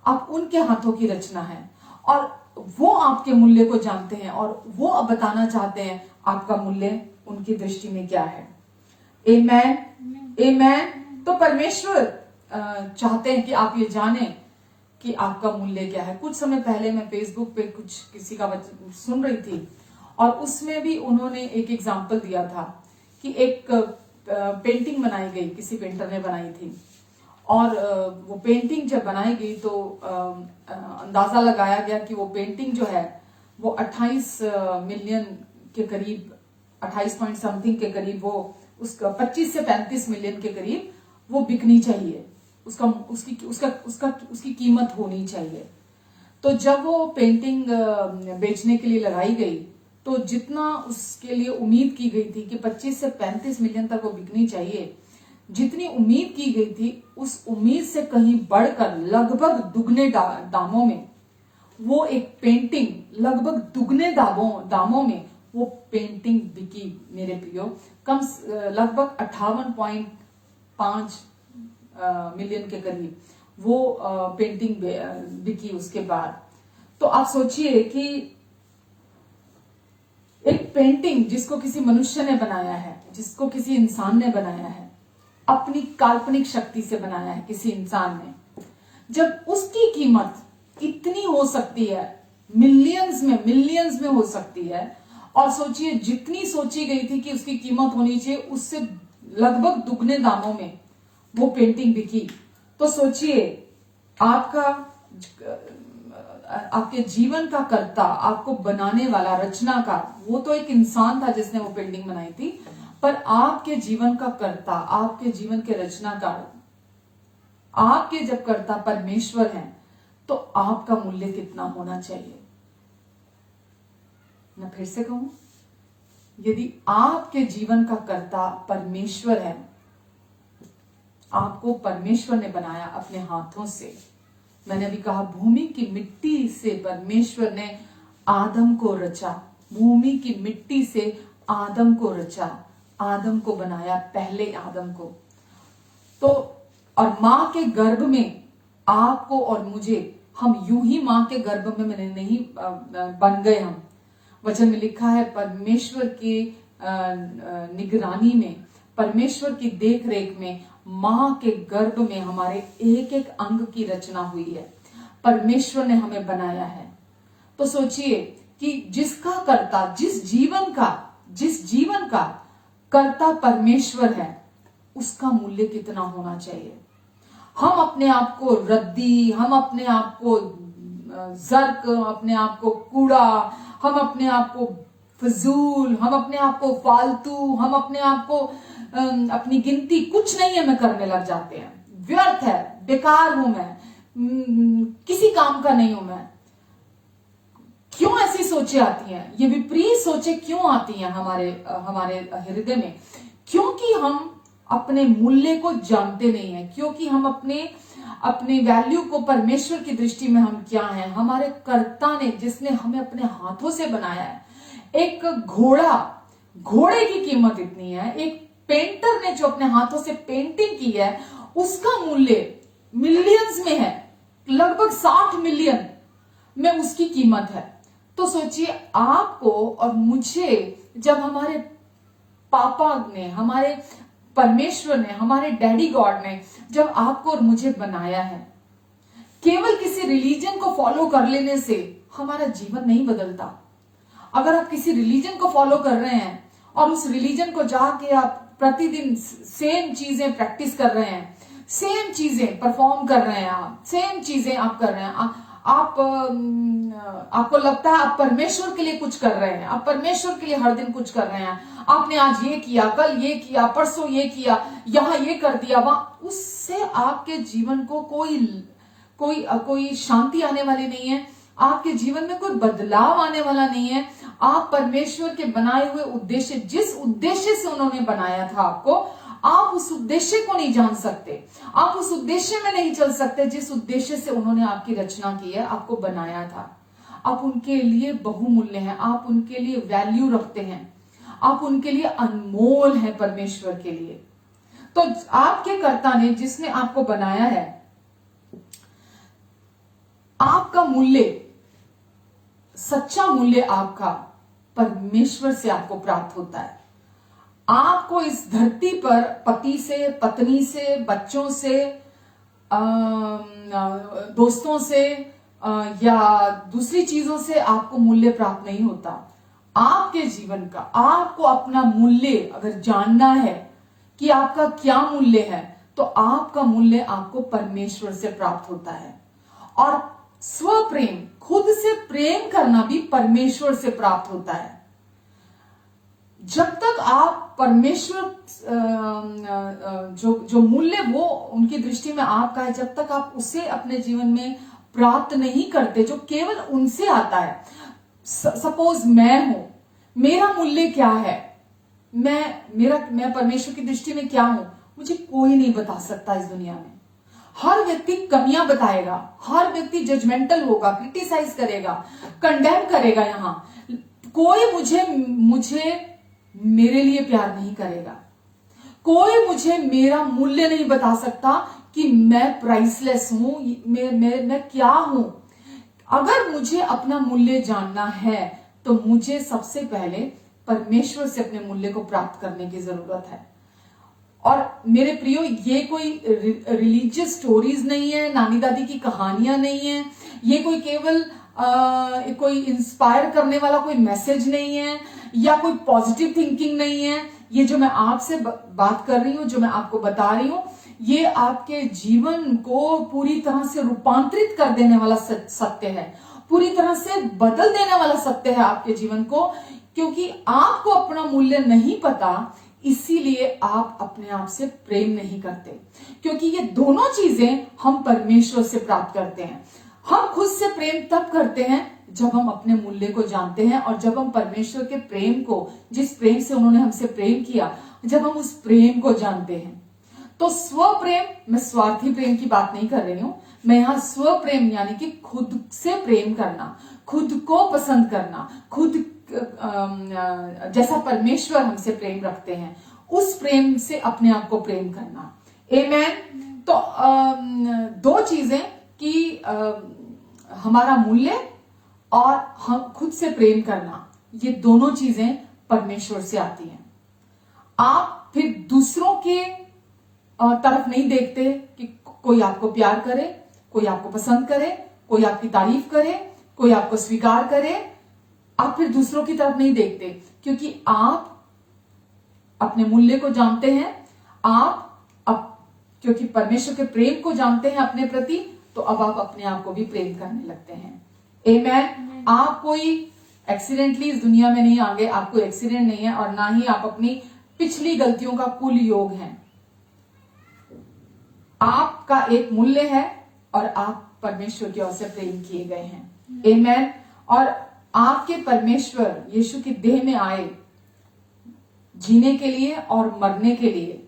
A: आप उनके हाथों की रचना है और वो आपके मूल्य को जानते हैं और वो अब बताना चाहते हैं आपका मूल्य उनकी दृष्टि में क्या है। आमेन, आमेन। तो परमेश्वर चाहते हैं कि आप ये जानें कि आपका मूल्य क्या है। कुछ समय पहले मैं फेसबुक पे कुछ किसी का सुन रही थी और उसमें भी उन्होंने एक एग्जाम्पल दिया था कि एक पेंटिंग बनाई गई, किसी पेंटर ने बनाई थी और वो पेंटिंग जब बनाई गई तो अंदाजा लगाया गया कि वो पेंटिंग जो है वो 28 मिलियन के करीब, 28 पॉइंट समथिंग के करीब, वो उसका 25 से 35 मिलियन के करीब वो बिकनी चाहिए, उसकी कीमत होनी चाहिए। तो जब वो पेंटिंग बेचने के लिए लगाई गई तो जितना उसके लिए उम्मीद की गई थी कि 25 से 35 मिलियन तक वो बिकनी चाहिए, जितनी उम्मीद की गई थी उस उम्मीद से कहीं बढ़कर लगभग दुगने दामों में वो एक पेंटिंग, लगभग दुगने दामों में वो पेंटिंग बिकी मेरे प्रियो। लगभग 58.5 मिलियन के करीब वो पेंटिंग बिकी उसके बाद। तो आप सोचिए कि एक पेंटिंग जिसको किसी मनुष्य ने बनाया है, जिसको किसी इंसान ने बनाया है, अपनी काल्पनिक शक्ति से बनाया है किसी इंसान ने, जब उसकी कीमत इतनी हो सकती है, मिलियंस में हो सकती है, और सोचिए जितनी सोची गई थी कि उसकी कीमत होनी चाहिए उससे लगभग दुगने दामों में वो पेंटिंग बिकी। तो सोचिए आपके जीवन का कर्ता, आपको बनाने वाला, रचनाकार, वो तो एक इंसान था जिसने वो पेंटिंग बनाई थी, पर आपके जीवन का कर्ता, आपके जीवन के रचनाकार, आपके जब कर्ता परमेश्वर हैं, तो आपका मूल्य कितना होना चाहिए। मैं फिर से कहूं, यदि आपके जीवन का कर्ता परमेश्वर है, आपको परमेश्वर ने बनाया अपने हाथों से। मैंने अभी कहा भूमि की मिट्टी से परमेश्वर ने आदम को रचा, भूमि की मिट्टी से आदम को रचा, आदम को बनाया, पहले आदम को। तो और मां के गर्भ में आपको और मुझे, हम यूं ही मां के गर्भ में नहीं बन गए। हम, वचन में लिखा है परमेश्वर की निगरानी में, परमेश्वर की देख रेख में मां के गर्भ में हमारे एक एक अंग की रचना हुई है, परमेश्वर ने हमें बनाया है। तो सोचिए कि जिसका कर्ता, जिस जीवन का कर्ता परमेश्वर है, उसका मूल्य कितना होना चाहिए। हम अपने आप को रद्दी, हम अपने आप को जर्क, अपने आप को कूड़ा, हम अपने आप को फजूल, हम अपने आप को फालतू, हम अपने आप को अपनी गिनती कुछ नहीं है मैं करने लग जाते हैं, व्यर्थ है, बेकार हूं मैं, किसी काम का नहीं हूं मैं। क्यों ऐसी सोचें आती हैं, ये विपरीत सोचें क्यों आती हैं हमारे हृदय में? क्योंकि हम अपने मूल्य को जानते नहीं है, क्योंकि हम अपने वैल्यू को, परमेश्वर की दृष्टि में हम क्या हैं, हमारे कर्ता ने, जिसने हमें अपने हाथों से बनाया है। एक घोड़े की कीमत इतनी है, एक पेंटर ने जो अपने हाथों से पेंटिंग की है उसका मूल्य मिलियंस में है, लगभग 60 मिलियन में उसकी कीमत है। तो सोचिए आपको और मुझे, जब हमारे पापा ने, हमारे परमेश्वर ने, हमारे डैडी गॉड ने जब आपको और मुझे बनाया है, केवल किसी रिलीजन को फॉलो कर लेने से हमारा जीवन नहीं बदलता। अगर आप किसी रिलीजन को फॉलो कर रहे हैं और उस रिलीजन को जाके आप प्रतिदिन सेम चीजें प्रैक्टिस कर रहे हैं, सेम चीजें परफॉर्म कर रहे हैं, आप सेम चीजें आप कर रहे हैं, आपको लगता है आप परमेश्वर के लिए कुछ कर रहे हैं, आप परमेश्वर के लिए हर दिन कुछ कर रहे हैं, आपने आज ये किया, कल ये किया, परसों ये किया, यहां ये कर दिया, वहां, उससे आपके जीवन को कोई शांति आने वाली नहीं है, आपके जीवन में कोई बदलाव आने वाला नहीं है। आप परमेश्वर के बनाए हुए उद्देश्य, जिस उद्देश्य से उन्होंने बनाया था आपको, आप उस उद्देश्य को नहीं जान सकते, आप उस उद्देश्य में नहीं चल सकते जिस उद्देश्य से उन्होंने आपकी रचना की है, आपको बनाया था। आप उनके लिए बहुमूल्य हैं, आप उनके लिए वैल्यू रखते हैं, आप उनके लिए अनमोल है परमेश्वर के लिए। तो आपके कर्ता ने, जिसने आपको बनाया है, आपका मूल्य, सच्चा मूल्य आपका परमेश्वर से आपको प्राप्त होता है। आपको इस धरती पर पति से, पत्नी से, बच्चों से, दोस्तों से या दूसरी चीजों से आपको मूल्य प्राप्त नहीं होता। आपके जीवन का, आपको अपना मूल्य अगर जानना है कि आपका क्या मूल्य है, तो आपका मूल्य आपको परमेश्वर से प्राप्त होता है। और स्वप्रेम, खुद से प्रेम करना भी परमेश्वर से प्राप्त होता है। जब तक आप परमेश्वर जो मूल्य वो उनकी दृष्टि में आपका है, जब तक आप उसे अपने जीवन में प्राप्त नहीं करते, जो केवल उनसे आता है। सपोज मैं हूं, मेरा मूल्य क्या है, मैं परमेश्वर की दृष्टि में क्या हूं, मुझे कोई नहीं बता सकता इस दुनिया में। हर व्यक्ति कमियां बताएगा, हर व्यक्ति जजमेंटल होगा, क्रिटिसाइज करेगा, कंडेम करेगा। यहां कोई मुझे मेरे लिए प्यार नहीं करेगा, कोई मुझे मेरा मूल्य नहीं बता सकता कि मैं प्राइसलेस हूं, मैं क्या हूं। अगर मुझे अपना मूल्य जानना है, तो मुझे सबसे पहले परमेश्वर से अपने मूल्य को प्राप्त करने की जरूरत है। और मेरे प्रियो, ये कोई रिलीजियस स्टोरीज नहीं है, नानी दादी की कहानियां नहीं है, ये कोई केवल कोई इंस्पायर करने वाला कोई मैसेज नहीं है, या कोई पॉजिटिव थिंकिंग नहीं है। ये जो मैं आपसे बात कर रही हूं, जो मैं आपको बता रही हूं, ये आपके जीवन को पूरी तरह से रूपांतरित कर देने वाला सत्य है, पूरी तरह से बदल देने वाला सत्य है आपके जीवन को। क्योंकि आपको अपना मूल्य नहीं पता, इसीलिए आप अपने आप से प्रेम नहीं करते। क्योंकि ये दोनों चीजें हम परमेश्वर से प्राप्त करते हैं। हम खुद से प्रेम तब करते हैं जब हम अपने मूल्य को जानते हैं, और जब हम परमेश्वर के प्रेम को, जिस प्रेम से उन्होंने हमसे प्रेम किया, जब हम उस प्रेम को जानते हैं। तो स्व प्रेम, मैं स्वार्थी प्रेम की बात नहीं कर रही हूं, मैं यहां स्व प्रेम यानी कि खुद से प्रेम करना, खुद को पसंद करना, खुद जैसा परमेश्वर हमसे प्रेम रखते हैं, उस प्रेम से अपने आप को प्रेम करना। आमेन। तो दो चीजें कि हमारा मूल्य और हम खुद से प्रेम करना, ये दोनों चीजें परमेश्वर से आती हैं। आप फिर दूसरों के तरफ नहीं देखते कि कोई आपको प्यार करे, कोई आपको पसंद करे, कोई आपकी तारीफ करे, कोई आपको स्वीकार करे। आप फिर दूसरों की तरफ नहीं देखते, क्योंकि आप अपने मूल्य को जानते हैं। क्योंकि परमेश्वर के प्रेम को जानते हैं अपने प्रति, तो अब आप अपने आप को भी प्रेम करने लगते हैं। आमेन। आप कोई एक्सीडेंटली इस दुनिया में नहीं आ गए, आपको एक्सीडेंट नहीं है, और ना ही आप अपनी पिछली गलतियों का कुल योग हैं। आपका एक मूल्य है और आप परमेश्वर की ओर से प्रेम किए गए हैं। आमेन। और आपके परमेश्वर यीशु की देह में आए जीने के लिए और मरने के लिए।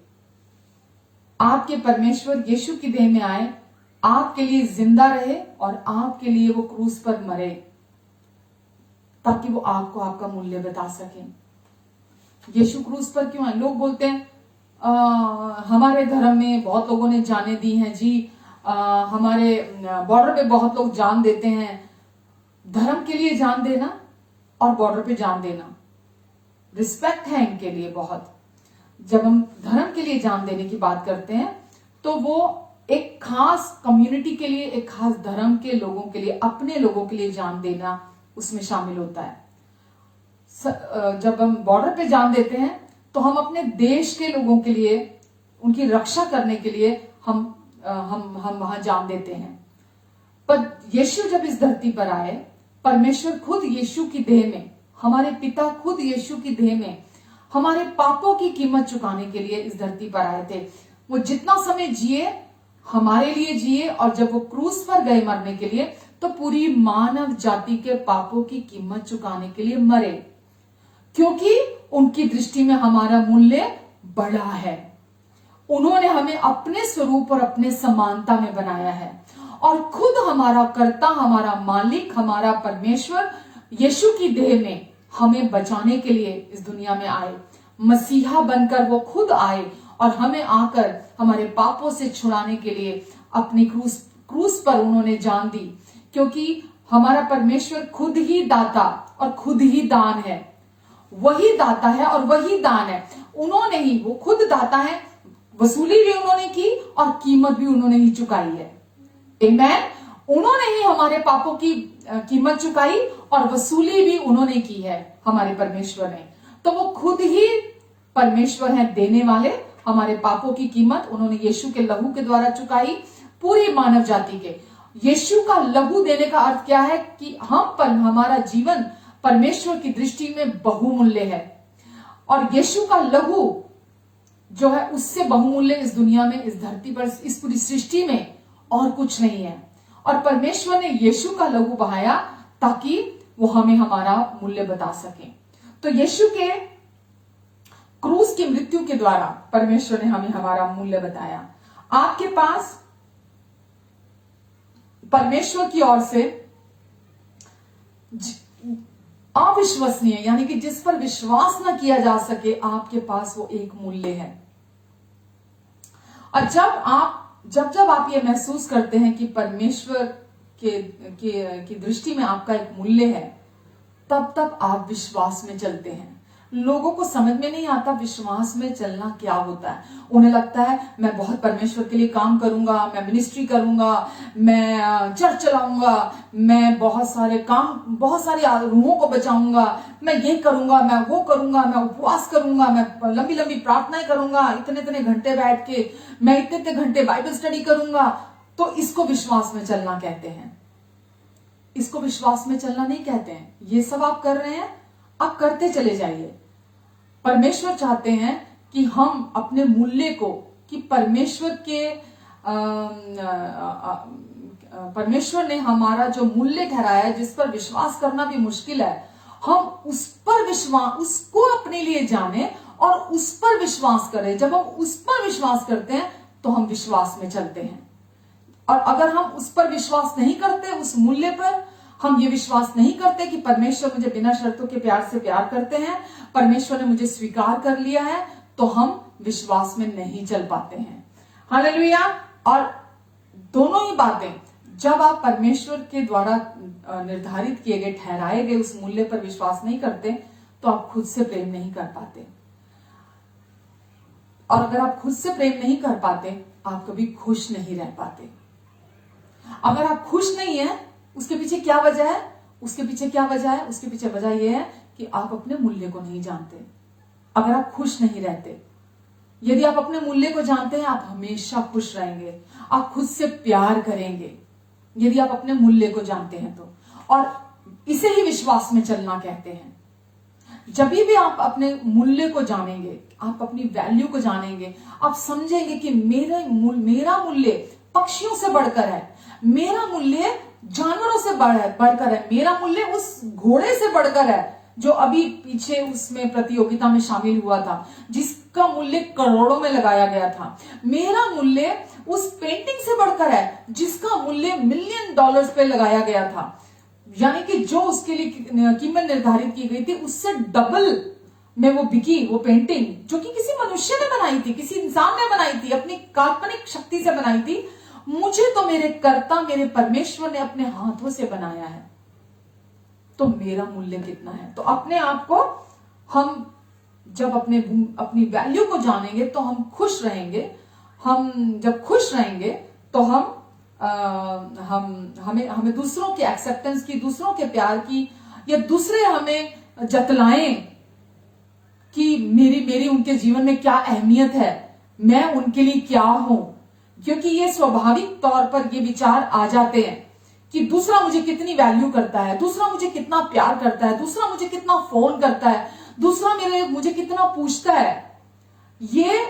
A: आपके परमेश्वर यीशु की देह में आए आपके लिए जिंदा रहे और आपके लिए वो क्रूस पर मरे, ताकि वो आपको आपका मूल्य बता सके। यीशु क्रूस पर क्यों आए? लोग बोलते हैं हमारे धर्म में बहुत लोगों ने जाने दी हैं जी, हमारे बॉर्डर पे बहुत लोग जान देते हैं। धर्म के लिए जान देना और बॉर्डर पे जान देना, रिस्पेक्ट है इनके लिए बहुत। जब हम धर्म के लिए जान देने की बात करते हैं, तो वो एक खास कम्युनिटी के लिए, एक खास धर्म के लोगों के लिए, अपने लोगों के लिए जान देना उसमें शामिल होता है। जब हम बॉर्डर पे जान देते हैं, तो हम अपने देश के लोगों के लिए, उनकी रक्षा करने के लिए हम वहां जान देते हैं। पर यीशु जब इस धरती पर आए, परमेश्वर खुद यीशु की देह में, हमारे पिता खुद यीशु की देह में हमारे पापों की कीमत चुकाने के लिए इस धरती पर आए थे। वो जितना समय जिए हमारे लिए जिए, और जब वो क्रूस पर गए मरने के लिए, तो पूरी मानव जाति के पापों की कीमत चुकाने के लिए मरे, क्योंकि उनकी दृष्टि में हमारा मूल्य बड़ा है। उन्होंने हमें अपने स्वरूप और अपने समानता में बनाया है, और खुद हमारा कर्ता, हमारा मालिक, हमारा परमेश्वर यीशु की देह में हमें बचाने के लिए इस दुनिया में आए। मसीहा बनकर वो खुद आए और हमें आकर हमारे पापों से छुड़ाने के लिए अपनी क्रूस पर उन्होंने जान दी, क्योंकि हमारा परमेश्वर खुद ही दाता और खुद ही दान है। वही दाता है और वही दान है। उन्होंने ही, वो खुद दाता है, वसूली भी उन्होंने की और कीमत भी उन्होंने ही चुकाई है। आमेन। उन्होंने ही हमारे पापों की कीमत चुकाई और वसूली भी उन्होंने की है, हमारे परमेश्वर ने। तो वो खुद ही परमेश्वर है देने वाले। हमारे पापों की कीमत उन्होंने यीशु के लहू के द्वारा चुकाई, पूरी मानव जाति के। यीशु का लहू देने का अर्थ क्या है कि हमारा जीवन परमेश्वर की दृष्टि में बहुमूल्य है, और यीशु का लहू जो है उससे बहुमूल्य इस दुनिया में, इस धरती पर, इस पूरी सृष्टि में और कुछ नहीं है। और परमेश्वर ने यीशु का लहू बहाया ताकि वो हमें हमारा मूल्य बता सके। तो यीशु के क्रूस की मृत्यु के द्वारा परमेश्वर ने हमें हमारा मूल्य बताया। आपके पास परमेश्वर की ओर से अविश्वसनीय, यानी कि जिस पर विश्वास न किया जा सके, आपके पास वो एक मूल्य है। और जब आप ये महसूस करते हैं कि परमेश्वर की दृष्टि में आपका एक मूल्य है, तब आप विश्वास में चलते हैं। लोगों को समझ में नहीं आता विश्वास में चलना क्या होता है। उन्हें लगता है मैं बहुत परमेश्वर के लिए काम करूंगा, मैं मिनिस्ट्री करूंगा, मैं चर्च चलाऊंगा, मैं बहुत सारे रूहों को बचाऊंगा, मैं ये करूंगा, मैं वो करूंगा, मैं उपवास करूंगा, मैं लंबी लंबी प्रार्थनाएं करूंगा, इतने घंटे बैठ के मैं इतने घंटे बाइबल स्टडी करूंगा। तो इसको विश्वास में चलना कहते हैं। इसको विश्वास में चलना नहीं कहते हैं। ये सब आप कर रहे हैं, आप करते चले जाइए। परमेश्वर चाहते हैं कि हम अपने मूल्य को, कि परमेश्वर ने हमारा जो मूल्य ठहराया है, जिस पर विश्वास करना भी मुश्किल है, हम उसको अपने लिए जाने और उस पर विश्वास करें। जब हम उस पर विश्वास करते हैं तो हम विश्वास में चलते हैं। और अगर हम उस पर विश्वास नहीं करते, उस मूल्य पर हम ये विश्वास नहीं करते कि परमेश्वर मुझे बिना शर्तों के प्यार से प्यार करते हैं, परमेश्वर ने मुझे स्वीकार कर लिया है, तो हम विश्वास में नहीं चल पाते हैं। हालेलुया। और दोनों ही बातें, जब आप परमेश्वर के द्वारा निर्धारित किए गए, ठहराए गए उस मूल्य पर विश्वास नहीं करते, तो आप खुद से प्रेम नहीं कर पाते। और अगर आप खुद से प्रेम नहीं कर पाते, आप कभी खुश नहीं रह पाते। अगर आप खुश नहीं है, उसके पीछे क्या वजह है? उसके पीछे वजह यह है कि आप अपने मूल्य को नहीं जानते। अगर आप खुश नहीं रहते, यदि आप अपने मूल्य को जानते हैं, आप हमेशा खुश रहेंगे, आप खुद से प्यार करेंगे, यदि आप अपने मूल्य को जानते हैं तो। और इसे ही विश्वास में चलना कहते हैं। जब भी आप अपने मूल्य को जानेंगे, आप अपनी वैल्यू को जानेंगे, आप समझेंगे कि मेरा मूल्य पक्षियों से बढ़कर है, मेरा मूल्य जानवरों से बढ़कर है, मेरा मूल्य उस घोड़े से बढ़कर है जो अभी पीछे उसमें प्रतियोगिता में शामिल हुआ था, जिसका मूल्य करोड़ों में लगाया गया था। मेरा मूल्य उस पेंटिंग से बढ़कर है जिसका मूल्य $1 मिलियन पे लगाया गया था। यानी कि जो उसके लिए कीमत निर्धारित की गई थी, उससे डबल में वो बिकी, वो पेंटिंग, जो कि किसी मनुष्य ने बनाई थी, किसी इंसान ने बनाई थी, अपनी काल्पनिक शक्ति से बनाई थी। मुझे तो मेरे कर्ता, मेरे परमेश्वर ने अपने हाथों से बनाया है, तो मेरा मूल्य कितना है। तो अपने आप को हम जब अपनी वैल्यू को जानेंगे तो हम खुश रहेंगे। हम जब खुश रहेंगे तो हमें दूसरों के एक्सेप्टेंस की, दूसरों के प्यार की, या दूसरे हमें जतलाएं कि मेरी उनके जीवन में क्या अहमियत है, मैं उनके लिए क्या हूं। क्योंकि ये स्वाभाविक तौर पर ये विचार आ जाते हैं कि दूसरा मुझे कितनी वैल्यू करता है, दूसरा मुझे कितना प्यार करता है, दूसरा मुझे कितना फोन करता है, दूसरा मुझे कितना पूछता है। ये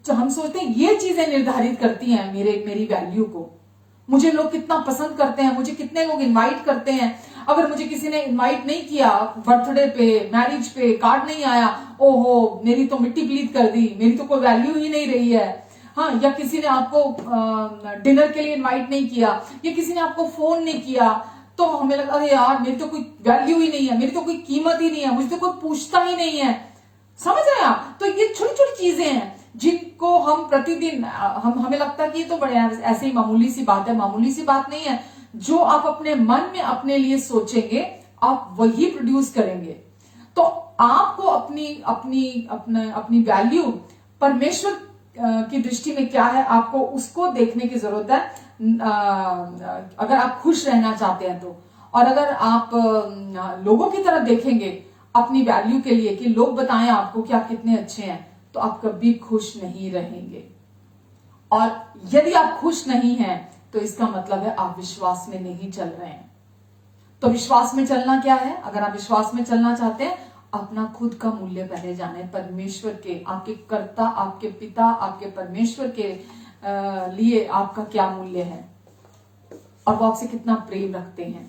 A: जो हम सोचते हैं ये चीजें निर्धारित करती हैं मेरी वैल्यू को। मुझे लोग कितना पसंद करते हैं, मुझे कितने लोग इनवाइट करते हैं। अगर मुझे किसी ने इनवाइट नहीं किया, बर्थडे पे, मैरिज पे कार्ड नहीं आया, ओहो मेरी तो मिट्टी प्लीत कर दी, मेरी तो कोई वैल्यू ही नहीं रही है। हाँ, या किसी ने आपको डिनर के लिए इनवाइट नहीं किया, या किसी ने आपको फोन नहीं किया, तो हमें लगा अरे यार मेरी तो कोई वैल्यू ही नहीं है, मेरी तो कोई कीमत ही नहीं है, मुझे तो कोई पूछता ही नहीं है। समझ रहे हैं आप? तो ये छोटी छोटी चीजें हैं जिनको हम प्रतिदिन हमें लगता है कि ये तो बड़े ऐसे ही मामूली सी बात है। मामूली सी बात नहीं है। जो आप अपने मन में अपने लिए सोचेंगे आप वही प्रोड्यूस करेंगे। तो आपको अपनी वैल्यू परमेश्वर की दृष्टि में क्या है, आपको उसको देखने की जरूरत है। अगर आप खुश रहना चाहते हैं तो, और अगर आप लोगों की तरफ देखेंगे अपनी वैल्यू के लिए कि लोग बताएं आपको कि आप कितने अच्छे हैं, तो आप कभी खुश नहीं रहेंगे। और यदि आप खुश नहीं हैं तो इसका मतलब है आप विश्वास में नहीं चल रहे हैं। तो विश्वास में चलना क्या है? अगर आप विश्वास में चलना चाहते हैं, अपना खुद का मूल्य पहले जाने। परमेश्वर के, आपके कर्ता, आपके पिता, आपके परमेश्वर के लिए आपका क्या मूल्य है और वो आपसे कितना प्रेम रखते हैं।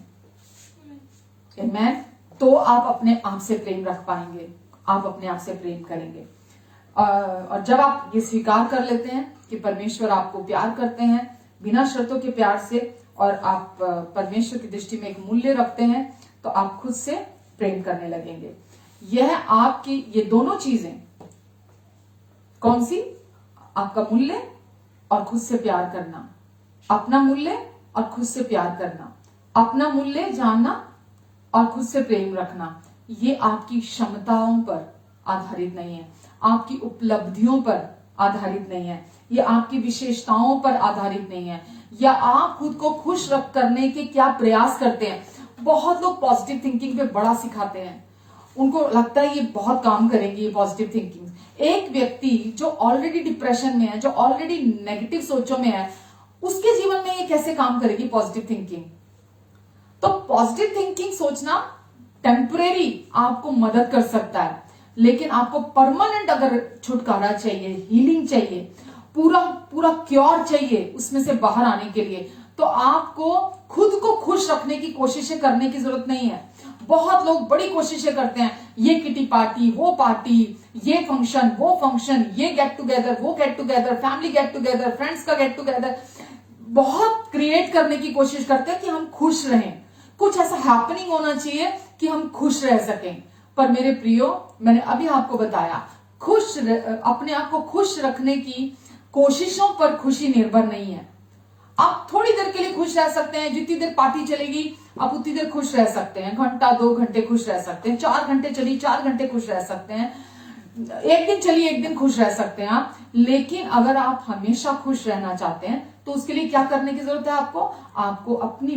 A: आमीन। तो आप अपने आप से प्रेम रख पाएंगे, आप अपने आप से प्रेम करेंगे। और जब आप ये स्वीकार कर लेते हैं कि परमेश्वर आपको प्यार करते हैं बिना शर्तों के प्यार से, और आप परमेश्वर की दृष्टि में एक मूल्य रखते हैं, तो आप खुद से प्रेम करने लगेंगे। यह आपकी ये दोनों चीजें, कौन सी? आपका मूल्य और खुद से प्यार करना। अपना मूल्य और खुद से प्यार करना, अपना मूल्य जानना और खुद से प्रेम रखना। ये आपकी क्षमताओं पर आधारित नहीं है, आपकी उपलब्धियों पर आधारित नहीं है, ये आपकी विशेषताओं पर आधारित नहीं है, या आप खुद को खुश रख करने के क्या प्रयास करते हैं। बहुत लोग पॉजिटिव थिंकिंग पे बड़ा सिखाते हैं, उनको लगता है ये बहुत काम करेंगी ये पॉजिटिव थिंकिंग। एक व्यक्ति जो ऑलरेडी डिप्रेशन में है, जो ऑलरेडी नेगेटिव सोचों में है, उसके जीवन में ये कैसे काम करेगी पॉजिटिव थिंकिंग? तो पॉजिटिव थिंकिंग सोचना टेम्परेरी आपको मदद कर सकता है, लेकिन आपको परमानेंट अगर छुटकारा चाहिए, हीलिंग चाहिए, पूरा पूरा क्योर चाहिए उसमें से बाहर आने के लिए, तो आपको खुद को खुश रखने की कोशिशें करने की जरूरत नहीं है। बहुत लोग बड़ी कोशिशें करते हैं, ये किटी पार्टी, वो पार्टी, ये फंक्शन, वो फंक्शन, ये गेट टुगेदर, वो get together, family get together, friends का गेट टुगेदर, बहुत क्रिएट करने की कोशिश करते हैं कि हम खुश रहें, कुछ ऐसा हैपनिंग होना चाहिए कि हम खुश रह सकें। पर मेरे प्रियो, मैंने अभी आपको बताया, अपने आप को खुश रखने की कोशिशों पर खुशी निर्भर नहीं है। आप थोड़ी देर के लिए खुश रह सकते हैं, जितनी देर पार्टी चलेगी आप उतनी देर खुश रह सकते हैं, घंटा 2 घंटे खुश रह सकते हैं, 4 घंटे चली 4 घंटे खुश रह सकते हैं, एक दिन चली एक दिन खुश रह सकते हैं आप। लेकिन अगर आप हमेशा खुश रहना चाहते हैं तो उसके लिए क्या करने की जरूरत है? आपको अपनी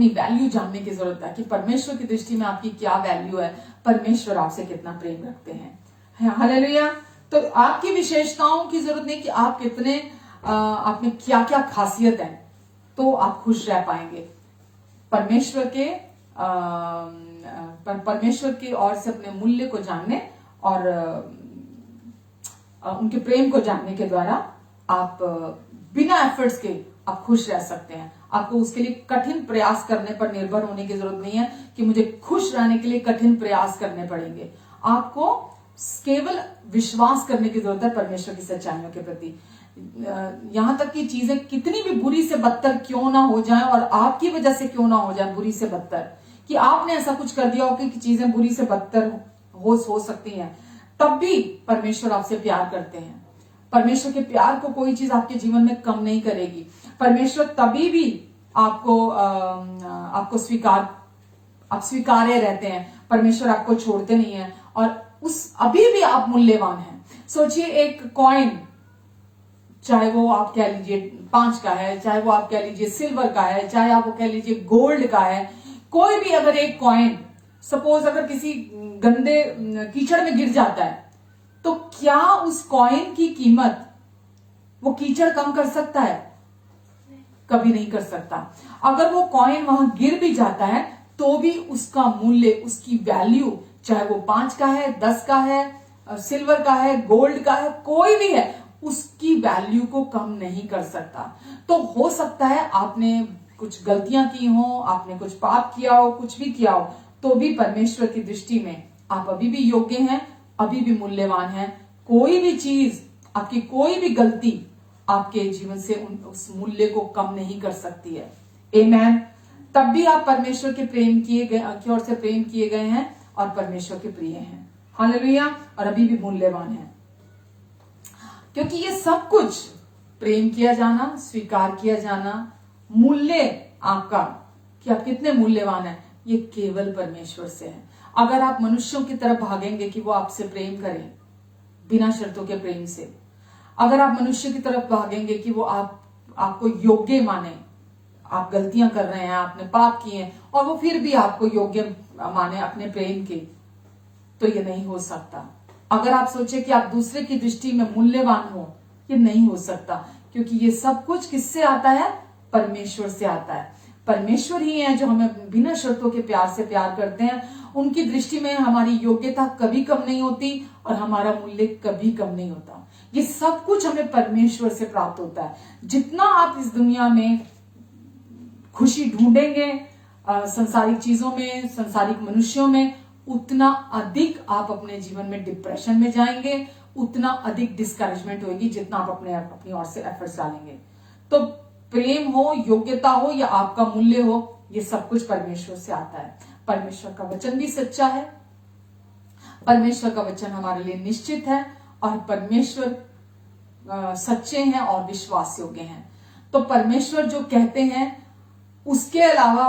A: वैल्यू जानने की जरूरत है कि परमेश्वर की दृष्टि में आपकी क्या वैल्यू है, परमेश्वर आपसे कितना प्रेम रखते हैं। हालेलुया। तो आपकी विशेषताओं की जरूरत नहीं कि आप कितने, आप में क्या क्या खासियत है, तो आप खुश रह पाएंगे। परमेश्वर की ओर से अपने मूल्य को जानने और उनके प्रेम को जानने के द्वारा आप बिना एफर्ट्स के आप खुश रह सकते हैं। आपको उसके लिए कठिन प्रयास करने पर निर्भर होने की जरूरत नहीं है कि मुझे खुश रहने के लिए कठिन प्रयास करने पड़ेंगे। आपको केवल विश्वास करने की जरूरत है परमेश्वर की सच्चाइयों के प्रति। यहां तक कि चीजें कितनी भी बुरी से बदतर क्यों ना हो जाएं, और आपकी वजह से क्यों ना हो जाए बुरी से बदतर, कि आपने ऐसा कुछ कर दिया हो कि चीजें बुरी से बदतर हो सकती हैं, तब भी परमेश्वर आपसे प्यार करते हैं। परमेश्वर के प्यार को कोई चीज आपके जीवन में कम नहीं करेगी। परमेश्वर तभी भी आपको स्वीकार्य रहते हैं। परमेश्वर आपको छोड़ते नहीं है, और अभी भी आप मूल्यवान हैं। सोचिए, एक कॉइन, चाहे वो आप कह लीजिए 5 का है, चाहे वो आप कह लीजिए सिल्वर का है, चाहे आप वो कह लीजिए गोल्ड का है, कोई भी अगर एक कॉइन सपोज अगर किसी गंदे कीचड़ में गिर जाता है, तो क्या उस कॉइन की कीमत वो कीचड़ कम कर सकता है? कभी नहीं कर सकता। अगर वो कॉइन वहां गिर भी जाता है तो भी उसका मूल्य, उसकी वैल्यू, चाहे वो 5 का है, 10 का है, सिल्वर का है, गोल्ड का है, कोई भी है, उसकी वैल्यू को कम नहीं कर सकता। तो हो सकता है आपने कुछ गलतियां की हो, आपने कुछ पाप किया हो, कुछ भी किया हो, तो भी परमेश्वर की दृष्टि में आप अभी भी योग्य हैं, अभी भी मूल्यवान हैं। कोई भी चीज, आपकी कोई भी गलती आपके जीवन से उस मूल्य को कम नहीं कर सकती है। आमेन। तब भी आप परमेश्वर के प्रेम किए गए, की ओर से प्रेम किए गए हैं और परमेश्वर के प्रिय हैं। हालेलुया। और अभी भी मूल्यवान है, क्योंकि ये सब कुछ, प्रेम किया जाना, स्वीकार किया जाना, मूल्य आपका कि आप कितने मूल्यवान हैं, ये केवल परमेश्वर से है। अगर आप मनुष्यों की तरफ भागेंगे कि वो आपसे प्रेम करें बिना शर्तों के प्रेम से, अगर आप मनुष्य की तरफ भागेंगे कि वो आपको योग्य माने, आप गलतियां कर रहे हैं, आपने पाप किए हैं और वो फिर भी आपको योग्य माने अपने प्रेम के, तो ये नहीं हो सकता। अगर आप सोचे कि आप दूसरे की दृष्टि में मूल्यवान हो, ये नहीं हो सकता, क्योंकि ये सब कुछ किससे आता है? परमेश्वर से आता है। परमेश्वर ही है जो हमें बिना शर्तों के प्यार से प्यार करते हैं। उनकी दृष्टि में हमारी योग्यता कभी कम नहीं होती और हमारा मूल्य कभी कम नहीं होता। ये सब कुछ हमें परमेश्वर से प्राप्त होता है। जितना आप इस दुनिया में खुशी ढूंढेंगे संसारिक चीजों में, संसारिक मनुष्यों में, उतना अधिक आप अपने जीवन में डिप्रेशन में जाएंगे, उतना अधिक डिस्करेजमेंट होगी जितना आप अपनी ओर से एफर्ट्स डालेंगे। तो प्रेम हो, योग्यता हो या आपका मूल्य हो, ये सब कुछ परमेश्वर से आता है। परमेश्वर का वचन भी सच्चा है, परमेश्वर का वचन हमारे लिए निश्चित है और परमेश्वर सच्चे हैं और विश्वास योग्य हैं। तो परमेश्वर जो कहते हैं उसके अलावा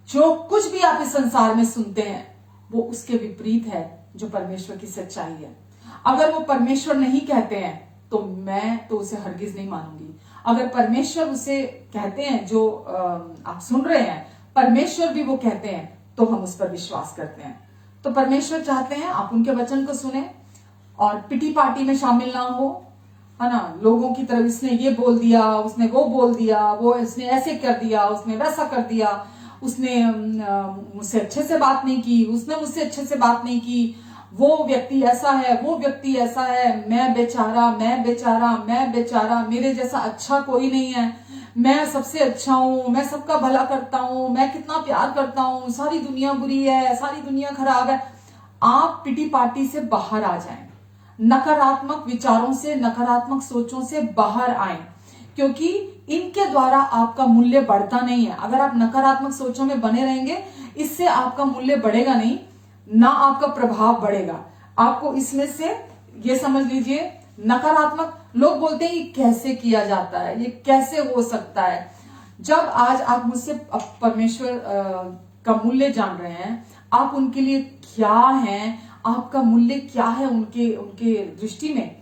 A: जो कुछ भी आप इस संसार में सुनते हैं वो उसके विपरीत है जो परमेश्वर की सच्चाई है। अगर वो परमेश्वर नहीं कहते हैं तो मैं तो उसे हरगिज नहीं मानूंगी। अगर परमेश्वर उसे कहते हैं जो आप सुन रहे हैं, परमेश्वर भी वो कहते हैं, तो हम उस पर विश्वास करते हैं। तो परमेश्वर चाहते हैं आप उनके वचन को सुने और पिटी पार्टी में शामिल ना हो, है ना। लोगों की तरफ इसने ये बोल दिया, उसने वो बोल दिया, वो इसने ऐसे कर दिया, उसने वैसा कर दिया, उसने मुझसे अच्छे से बात नहीं की, उसने मुझसे अच्छे से बात नहीं की, वो व्यक्ति ऐसा है, वो व्यक्ति ऐसा है, मैं बेचारा, मैं बेचारा, मैं बेचारा, मेरे जैसा अच्छा कोई नहीं है, मैं सबसे अच्छा हूं, मैं सबका भला करता हूं, मैं कितना प्यार करता हूं, सारी दुनिया बुरी है, सारी दुनिया खराब है। आप पिटी पार्टी से बाहर आ जाएं, नकारात्मक विचारों से, नकारात्मक सोचों से बाहर आएं, क्योंकि इनके द्वारा आपका मूल्य बढ़ता नहीं है। अगर आप नकारात्मक सोचों में बने रहेंगे, इससे आपका मूल्य बढ़ेगा नहीं, ना आपका प्रभाव बढ़ेगा। आपको इसमें से ये समझ लीजिए, नकारात्मक लोग बोलते हैं ये कैसे किया जाता है, ये कैसे हो सकता है। जब आज आप मुझसे परमेश्वर का मूल्य जान रहे हैं, आप उनके लिए क्या हैं, आपका मूल्य क्या है उनके दृष्टि में,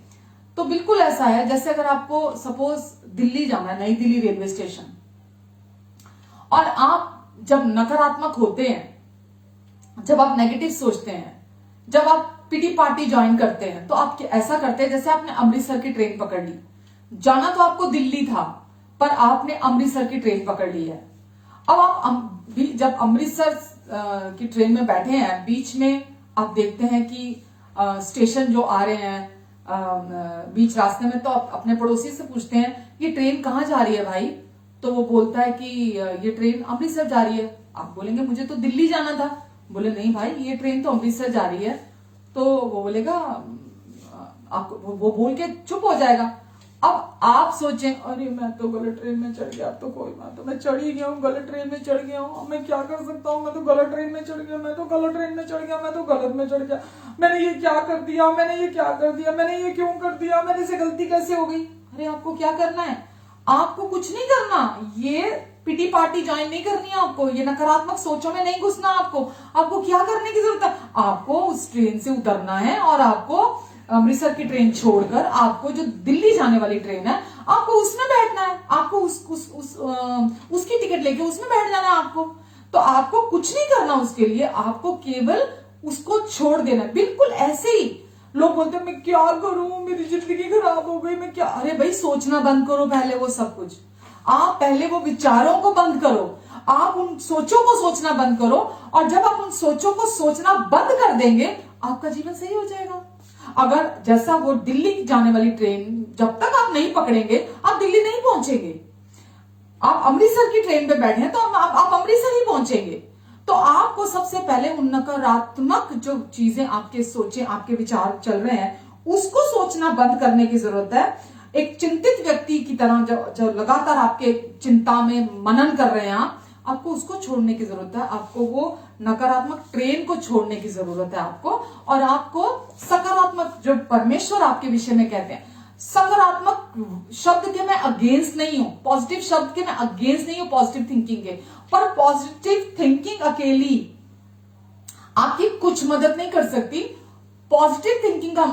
A: तो बिल्कुल ऐसा है जैसे अगर आपको सपोज दिल्ली जाना है, नई दिल्ली रेलवे स्टेशन, और आप जब नकारात्मक होते हैं, जब आप नेगेटिव सोचते हैं, जब आप पिटी पार्टी ज्वाइन करते हैं, तो आप ऐसा करते हैं जैसे आपने अमृतसर की ट्रेन पकड़ ली। जाना तो आपको दिल्ली था, पर आपने अमृतसर की ट्रेन पकड़ ली है। अब आप जब अमृतसर की ट्रेन में बैठे हैं, बीच में आप देखते हैं कि स्टेशन जो आ रहे हैं बीच रास्ते में, तो आप अपने पड़ोसी से पूछते हैं ये ट्रेन कहाँ जा रही है भाई? तो वो बोलता है कि ये ट्रेन अमृतसर जा रही है। आप बोलेंगे मुझे तो दिल्ली जाना था। बोले नहीं भाई, ये ट्रेन तो अमृतसर जा रही है। तो वो बोलेगा, आपको वो बोल के चुप हो जाएगा। अब आप सोचें, अरे मैं तो गलत ट्रेन में चढ़ गया, अब तो कोई बात, तो मैं चढ़ ही गया हूँ, गलत ट्रेन में चढ़ गया हूँ, मैं क्या कर सकता हूँ, मैं तो गलत ट्रेन में चढ़ गया, मैं तो गलत ट्रेन में चढ़ गया, मैं तो गलत में चढ़ गया, मैंने ये क्या कर दिया, मैंने ये क्या कर दिया, मैंने ये क्यों कर दिया, मेरे से गलती कैसे हो गई। अरे आपको क्या करना है? आपको कुछ नहीं करना, ये पिटी पार्टी ज्वाइन नहीं करनी है आपको, ये नकारात्मक सोचों में नहीं घुसना आपको क्या करने की जरूरत है? आपको उस ट्रेन से उतरना है और आपको अमृतसर की ट्रेन छोड़कर आपको जो दिल्ली जाने वाली ट्रेन है, आपको उसमें बैठना है। आपको उसकी टिकट लेके उसमें बैठ जाना है आपको। तो आपको कुछ नहीं करना उसके लिए, आपको केवल उसको छोड़ देना। बिल्कुल ऐसे ही लोग बोलते हैं मैं क्या करूं, मेरी जिंदगी खराब हो गई, मैं क्या। अरे भाई सोचना बंद करो पहले वो सब कुछ। आप पहले वो विचारों को बंद करो, आप उन सोचों को सोचना बंद करो, और जब आप उन सोचों को सोचना बंद कर देंगे आपका जीवन सही हो जाएगा। अगर जैसा वो दिल्ली जाने वाली ट्रेन जब तक आप नहीं पकड़ेंगे आप दिल्ली नहीं पहुंचेंगे। आप अमृतसर की ट्रेन पे बैठे हैं तो आप अमृतसर ही पहुंचेंगे। तो आपको सबसे पहले उन नकारात्मक जो चीजें आपके सोचे, आपके विचार चल रहे हैं, उसको सोचना बंद करने की जरूरत है। एक चिंतित व्यक्ति की तरह जो लगातार आपके चिंता में मनन कर रहे हैं आपको उसको छोड़ने की जरूरत है। आपको वो नकारात्मक ट्रेन को छोड़ने की जरूरत है आपको, और आपको सकारात्मक जो परमेश्वर आपके विषय में कहते हैं, सकारात्मक शब्द के मैं अगेंस्ट नहीं हूं, पॉजिटिव शब्द के मैं अगेंस्ट नहीं हूं पॉजिटिव थिंकिंग के, पर पॉजिटिव थिंकिंग अकेली आपकी कुछ मदद नहीं कर सकती। पॉजिटिव थिंकिंग का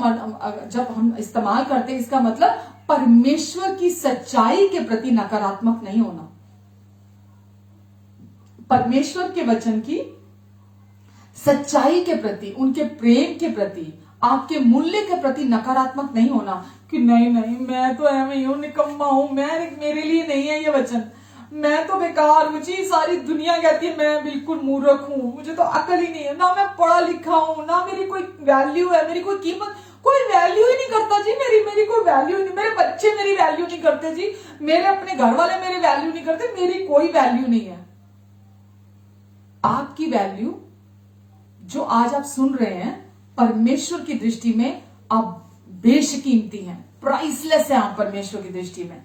A: जब हम इस्तेमाल करते हैं इसका मतलब परमेश्वर की सच्चाई के प्रति नकारात्मक नहीं होना, परमेश्वर के वचन की सच्चाई के प्रति, उनके प्रेम के प्रति, आपके मूल्य के प्रति नकारात्मक नहीं होना कि नहीं नहीं मैं तो ऐਵੇਂ ही हूं, निकम्मा हूं, मेरे लिए नहीं है ये वचन, मैं तो बेकार हूं जी, सारी दुनिया कहती है मैं बिल्कुल मूर्ख हूं, मुझे तो अकल ही नहीं है, ना मैं पढ़ा लिखा हूं, ना मेरी कोई वैल्यू है, मेरी कोई कीमत, कोई वैल्यू ही नहीं करता जी, मेरी कोई वैल्यू नहीं, मेरे बच्चे मेरी वैल्यू नहीं करते जी, मेरे अपने घर वाले मेरी वैल्यू नहीं करते, मेरी कोई वैल्यू नहीं है। आपकी वैल्यू जो आज आप सुन रहे हैं परमेश्वर की दृष्टि में आप बेशकीमती हैं, प्राइसलेस है आप परमेश्वर की दृष्टि में।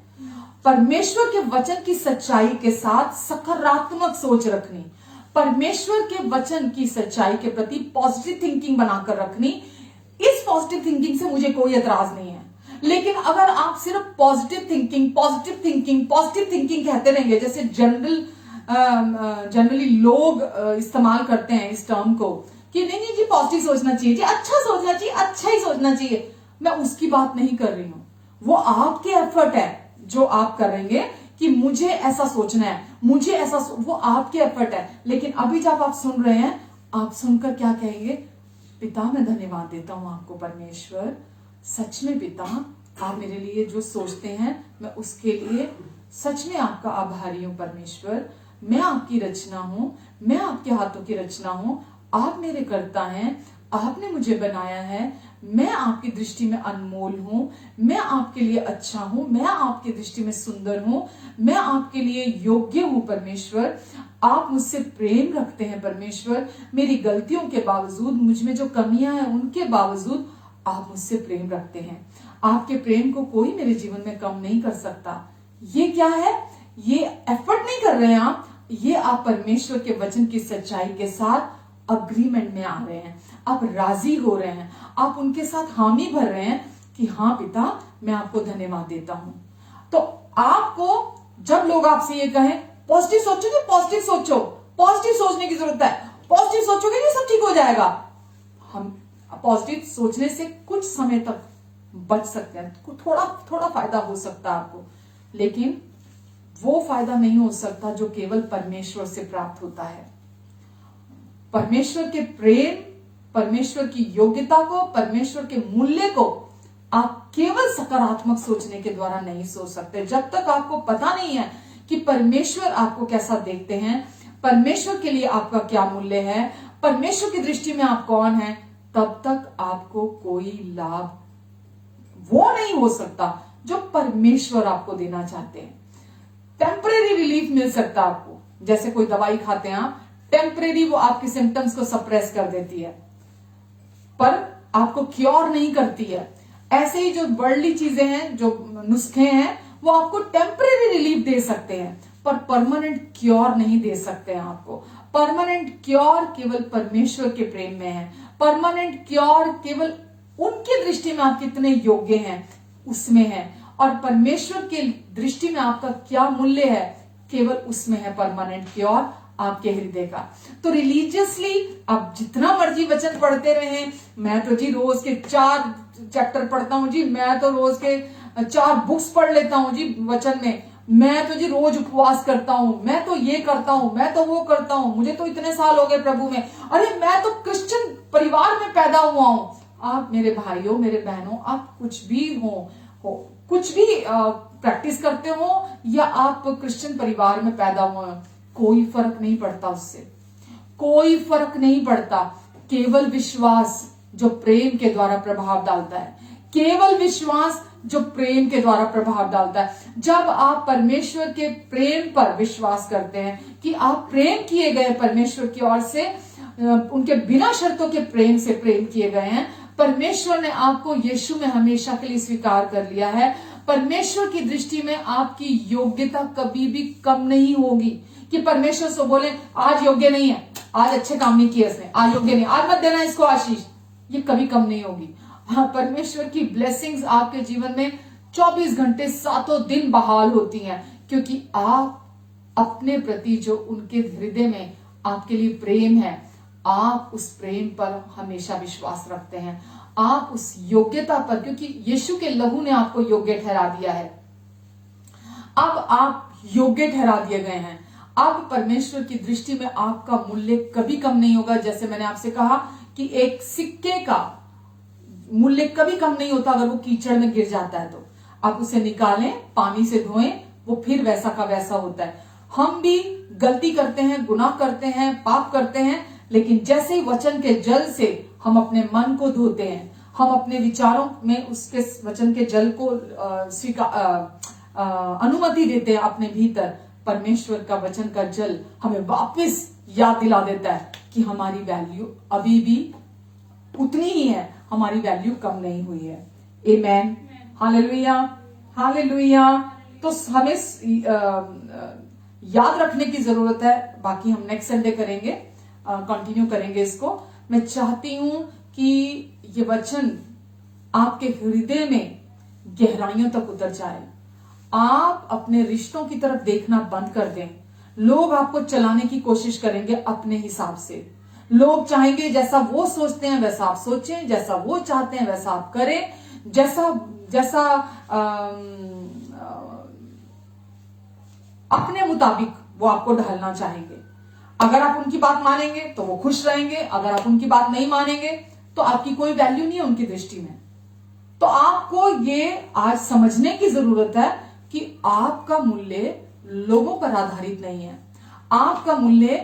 A: परमेश्वर के वचन की सच्चाई के साथ सकारात्मक सोच रखनी, परमेश्वर के वचन की सच्चाई के प्रति पॉजिटिव थिंकिंग बनाकर रखनी, इस पॉजिटिव थिंकिंग से मुझे कोई एतराज नहीं है। लेकिन अगर आप सिर्फ पॉजिटिव थिंकिंग कहते रहेंगे, जैसे जनरली लोग इस्तेमाल करते हैं इस टर्म को कि नहीं नहीं जी पॉजिटिव सोचना चाहिए जी, अच्छा सोचना चाहिए, अच्छा ही सोचना चाहिए, मैं उसकी बात नहीं कर रही हूं। वो आपके एफर्ट है जो आप करेंगे कि मुझे ऐसा सोचना है, मुझे ऐसा वो आपके एफर्ट है। लेकिन अभी जब आप सुन रहे हैं, आप सुनकर क्या कहेंगे, पिता मैं धन्यवाद देता हूं आपको परमेश्वर, सच में पिता आप मेरे लिए जो सोचते हैं मैं उसके लिए सच में आपका आभारी हूं परमेश्वर, मैं आपकी रचना हूं, मैं आपके हाथों की रचना हूं, आप मेरे कर्ता हैं, आपने मुझे बनाया है, मैं आपकी दृष्टि में अनमोल हूं, मैं आपके लिए अच्छा हूं, मैं आपकी दृष्टि में सुंदर हूं, मैं आपके लिए योग्य हूं परमेश्वर, आप मुझसे प्रेम रखते हैं परमेश्वर, मेरी गलतियों के बावजूद, मुझ में जो कमियां हैं उनके बावजूद आप मुझसे प्रेम रखते हैं। आपके प्रेम को कोई मेरे जीवन में कम नहीं कर सकता। ये क्या है, ये एफर्ट नहीं कर रहे हैं आप, ये आप परमेश्वर के वचन की सच्चाई के साथ अग्रीमेंट में आ रहे हैं, आप राजी हो रहे हैं, आप उनके साथ हामी भर रहे हैं कि हाँ पिता मैं आपको धन्यवाद देता हूं। तो आपको जब लोग आपसे ये कहें पॉजिटिव सोचोगे, पॉजिटिव सोचो, पॉजिटिव सोचने की जरूरत है, पॉजिटिव सोचोगे ये सब ठीक हो जाएगा, हम पॉजिटिव सोचने से कुछ समय तक बच सकते हैं, थोड़ा फायदा हो सकता है आपको, लेकिन वो फायदा नहीं हो सकता जो केवल परमेश्वर से प्राप्त होता है। परमेश्वर के प्रेम, परमेश्वर की योग्यता को, परमेश्वर के मूल्य को आप केवल सकारात्मक सोचने के द्वारा नहीं सोच सकते। जब तक आपको पता नहीं है कि परमेश्वर आपको कैसा देखते हैं, परमेश्वर के लिए आपका क्या मूल्य है, परमेश्वर की दृष्टि में आप कौन है, तब तक आपको कोई लाभ वो नहीं हो सकता जो परमेश्वर आपको देना चाहते हैं। टेम्परेरी रिलीफ मिल सकता है आपको, जैसे कोई दवाई खाते हैं आप, टेम्परेरी वो आपके सिम्टम्स को सप्रेस कर देती है पर आपको क्योर नहीं करती है। ऐसे ही जो वर्ल्डली चीजें हैं, जो नुस्खे हैं, वो आपको टेम्परेरी रिलीफ दे सकते हैं पर परमानेंट क्योर नहीं दे सकते हैं आपको। परमानेंट क्योर केवल परमेश्वर के प्रेम में है, परमानेंट क्योर केवल उनकी दृष्टि में आप कितने योग्य हैं उसमें है, और परमेश्वर के दृष्टि में आपका क्या मूल्य है केवल उसमें है परमानेंट क्योर आपके हृदय का। तो रिलीजियसली आप जितना मर्जी वचन पढ़ते रहे, मैं तो जी रोज के 4 चैप्टर पढ़ता हूं जी, मैं तो रोज के 4 बुक्स पढ़ लेता हूं जी वचन में, मैं तो जी रोज उपवास करता हूं, मैं तो ये करता हूं, मैं तो वो करता हूं, मुझे तो इतने साल हो गए प्रभु में, अरे मैं तो क्रिश्चियन परिवार में पैदा हुआ हूं। आप मेरे भाइयों, मेरे बहनों, आप कुछ भी हो कुछ भी प्रैक्टिस करते हो या आप क्रिश्चियन परिवार में पैदा हुए, कोई फर्क नहीं पड़ता, उससे कोई फर्क नहीं पड़ता। केवल विश्वास जो प्रेम के द्वारा प्रभाव डालता है, केवल विश्वास जो प्रेम के द्वारा प्रभाव डालता है। जब आप परमेश्वर के प्रेम पर विश्वास करते हैं कि आप प्रेम किए गए परमेश्वर की ओर से, उनके बिना शर्तों के प्रेम से प्रेम किए गए हैं, परमेश्वर ने आपको यीशु में हमेशा के लिए स्वीकार कर लिया है। परमेश्वर की दृष्टि में आपकी योग्यता कभी भी कम नहीं होगी कि परमेश्वर से बोले आज योग्य नहीं है, आज अच्छे काम नहीं किए इसने, आज योग्य नहीं, आज मत देना इसको आशीष, ये कभी कम नहीं होगी। हाँ, परमेश्वर की ब्लेसिंग्स आपके जीवन में 24 घंटे 7 दिन बहाल होती हैं, क्योंकि आप अपने प्रति जो उनके हृदय में आपके लिए प्रेम है, आप उस प्रेम पर हमेशा विश्वास रखते हैं, आप उस योग्यता पर, क्योंकि यीशु के लहू ने आपको योग्य ठहरा दिया है। अब आप योग्य ठहरा दिए गए हैं। अब परमेश्वर की दृष्टि में आपका मूल्य कभी कम नहीं होगा। जैसे मैंने आपसे कहा कि एक सिक्के का मूल्य कभी कम नहीं होता, अगर वो कीचड़ में गिर जाता है तो आप उसे निकालें, पानी से धोएं, वो फिर वैसा का वैसा होता है। हम भी गलती करते हैं, गुनाह करते हैं, पाप करते हैं, लेकिन जैसे ही वचन के जल से हम अपने मन को धोते हैं, हम अपने विचारों में उसके वचन के जल को अनुमति देते हैं अपने भीतर, परमेश्वर का वचन का जल हमें वापस याद दिला देता है कि हमारी वैल्यू अभी भी उतनी ही है, हमारी वैल्यू कम नहीं हुई है। आमेन, हालेलुया, हालेलुया। तो हमें याद रखने की जरूरत है। बाकी हम नेक्स्ट संडे करेंगे, कंटिन्यू करेंगे इसको। मैं चाहती हूं कि ये वचन आपके हृदय में गहराइयों तक उतर जाए। आप अपने रिश्तों की तरफ देखना बंद कर दें। लोग आपको चलाने की कोशिश करेंगे अपने हिसाब से। लोग चाहेंगे जैसा वो सोचते हैं वैसा आप सोचें, जैसा वो चाहते हैं वैसा आप करें, जैसा अपने मुताबिक वो आपको ढालना चाहेंगे। अगर आप उनकी बात मानेंगे तो वो खुश रहेंगे, अगर आप उनकी बात नहीं मानेंगे तो आपकी कोई वैल्यू नहीं है उनकी दृष्टि में। तो आपको ये आज समझने की जरूरत है कि आपका मूल्य लोगों पर आधारित नहीं है। आपका मूल्य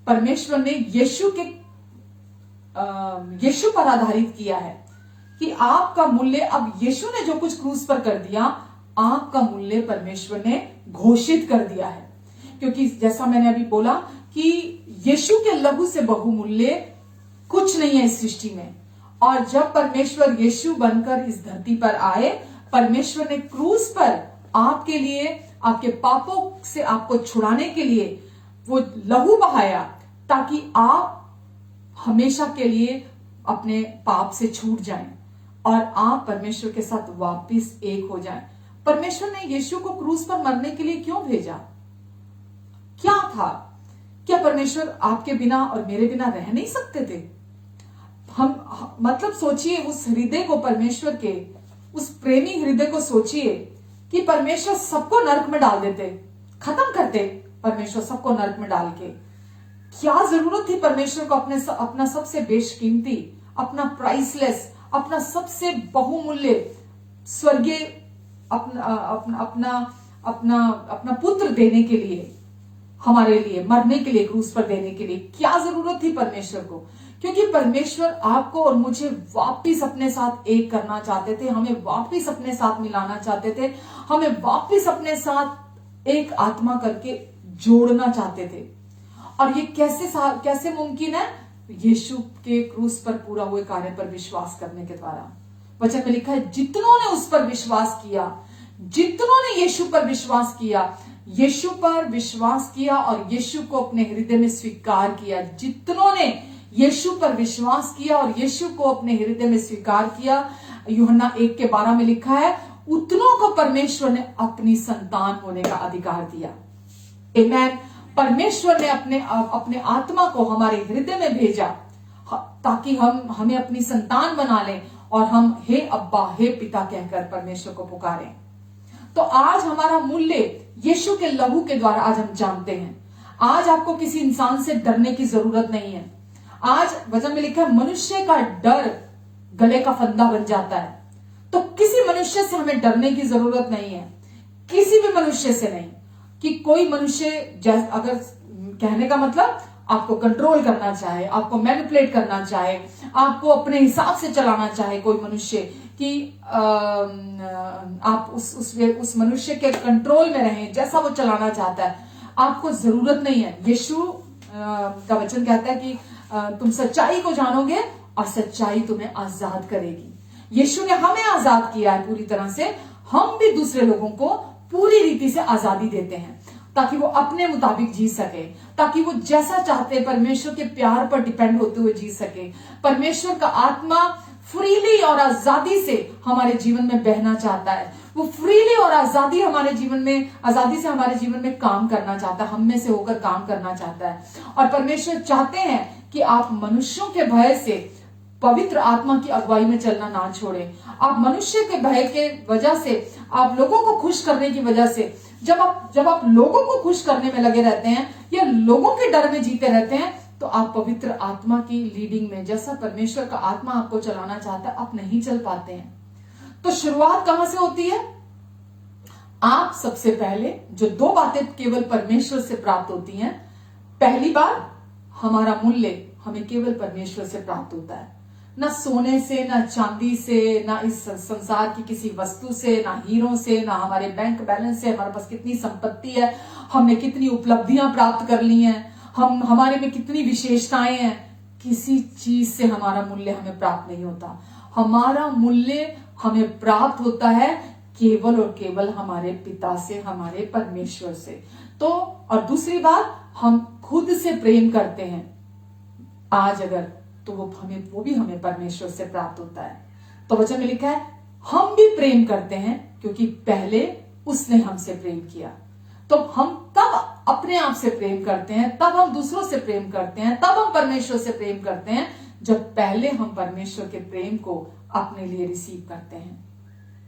A: परमेश्वर ने यीशु पर आधारित किया है कि आपका मूल्य, अब यीशु ने जो कुछ क्रूस पर कर दिया, आपका मूल्य परमेश्वर ने घोषित कर दिया है। क्योंकि जैसा मैंने अभी बोला कि यीशु के लहू से बहुमूल्य कुछ नहीं है इस सृष्टि में। और जब परमेश्वर यीशु बनकर इस धरती पर आए, परमेश्वर ने क्रूस पर आपके लिए, आपके पापों से आपको छुड़ाने के लिए वो लहू बहाया, ताकि आप हमेशा के लिए अपने पाप से छूट जाएं और आप परमेश्वर के साथ वापस एक हो जाएं। परमेश्वर ने यीशु को क्रूस पर मरने के लिए क्यों भेजा? क्या था? क्या परमेश्वर आपके बिना और मेरे बिना रह नहीं सकते थे? हम मतलब सोचिए उस हृदय को, परमेश्वर के उस प्रेमी हृदय को सोचिए कि परमेश्वर सबको नरक में डाल देते, खत्म करते परमेश्वर सबको नरक में डाल के। क्या जरूरत थी परमेश्वर को अपना सबसे बेशकीमती, अपना प्राइसलेस, अपना सबसे बहुमूल्य स्वर्गीय अपना पुत्र देने के लिए, हमारे लिए मरने के लिए, क्रूस पर देने के लिए? क्या जरूरत थी परमेश्वर को? क्योंकि परमेश्वर आपको और मुझे वापिस अपने साथ एक करना चाहते थे, हमें वापिस अपने साथ मिलाना चाहते थे, हमें वापिस अपने साथ एक आत्मा करके जोड़ना चाहते थे। और ये कैसे मुमकिन है? यीशु के क्रूस पर पूरा हुए कार्य पर विश्वास करने के द्वारा। वचन में लिखा है, जितनों ने उस पर विश्वास किया, जितनों ने यीशु पर विश्वास किया, यीशु पर विश्वास किया और यीशु को अपने हृदय में स्वीकार किया, जितनों ने यीशु पर विश्वास किया और यीशु को अपने हृदय में स्वीकार किया, यूहन्ना 1:12 में लिखा है, उतनों को परमेश्वर ने अपनी संतान होने का अधिकार दिया। आमेन। परमेश्वर ने अपने आत्मा को हमारे हृदय में भेजा ताकि हम हमें अपनी संतान बना लें और हम हे अब्बा, हे पिता कहकर परमेश्वर को पुकारें। तो आज हमारा मूल्य यीशु के लहू के द्वारा आज हम जानते हैं। आज आपको किसी इंसान से डरने की जरूरत नहीं है। आज वचन में लिखा है, मनुष्य का डर गले का फंदा बन जाता है। तो किसी मनुष्य से हमें डरने की जरूरत नहीं है। किसी भी मनुष्य से नहीं। कि कोई मनुष्य अगर कहने का मतलब आपको कंट्रोल करना चाहे, आपको मैनिपुलेट करना चाहे, आपको अपने हिसाब से चलाना चाहे कोई मनुष्य, कि आप उस मनुष्य के कंट्रोल में रहें जैसा वो चलाना चाहता है, आपको जरूरत नहीं है। यीशु का वचन कहता है कि तुम सच्चाई को जानोगे और सच्चाई तुम्हें आजाद करेगी। यीशु ने हमें आजाद किया है पूरी तरह से, हम भी दूसरे लोगों को पूरी रीति से आजादी देते हैं ताकि वो अपने मुताबिक जी सके, ताकि वो जैसा चाहते परमेश्वर के प्यार पर डिपेंड होते हुए जी सके। परमेश्वर का आत्मा फ्रीली और आजादी से हमारे जीवन में बहना चाहता है। वो फ्रीली और आजादी से हमारे जीवन में काम करना चाहता है, हम में से होकर काम करना चाहता है। और परमेश्वर चाहते हैं कि आप मनुष्यों के भय से पवित्र आत्मा की अगुवाई में चलना ना छोड़े। आप मनुष्य के भय के वजह से, आप लोगों को खुश करने की वजह से, जब आप लोगों को खुश करने में लगे रहते हैं या लोगों के डर में जीते रहते हैं, तो आप पवित्र आत्मा की लीडिंग में, जैसा परमेश्वर का आत्मा आपको चलाना चाहता है, आप नहीं चल पाते हैं। तो शुरुआत कहां से होती है? आप सबसे पहले जो दो बातें केवल परमेश्वर से प्राप्त होती हैं। पहली बात, हमारा मूल्य हमें केवल परमेश्वर से प्राप्त होता है, ना सोने से, ना चांदी से, ना इस संसार की किसी वस्तु से, ना हीरों से, ना हमारे बैंक बैलेंस से, हमारे पास कितनी संपत्ति है, हमने कितनी उपलब्धियां प्राप्त कर ली हैं, हमारे में कितनी विशेषताएं हैं। किसी चीज से हमारा मूल्य हमें प्राप्त नहीं होता। हमारा मूल्य हमें प्राप्त होता है केवल और केवल हमारे पिता से, हमारे परमेश्वर से। तो और दूसरी बात, हम खुद से प्रेम करते हैं आज अगर, तो वो भी हमें परमेश्वर से प्राप्त होता है। तो वचन में लिखा है, हम भी प्रेम करते हैं क्योंकि पहले उसने हमसे प्रेम किया। तो हम तब अपने आप से प्रेम करते हैं, तब हम दूसरों से प्रेम करते हैं, तब हम परमेश्वर से प्रेम करते हैं, जब पहले हम परमेश्वर के प्रेम को अपने लिए रिसीव करते हैं।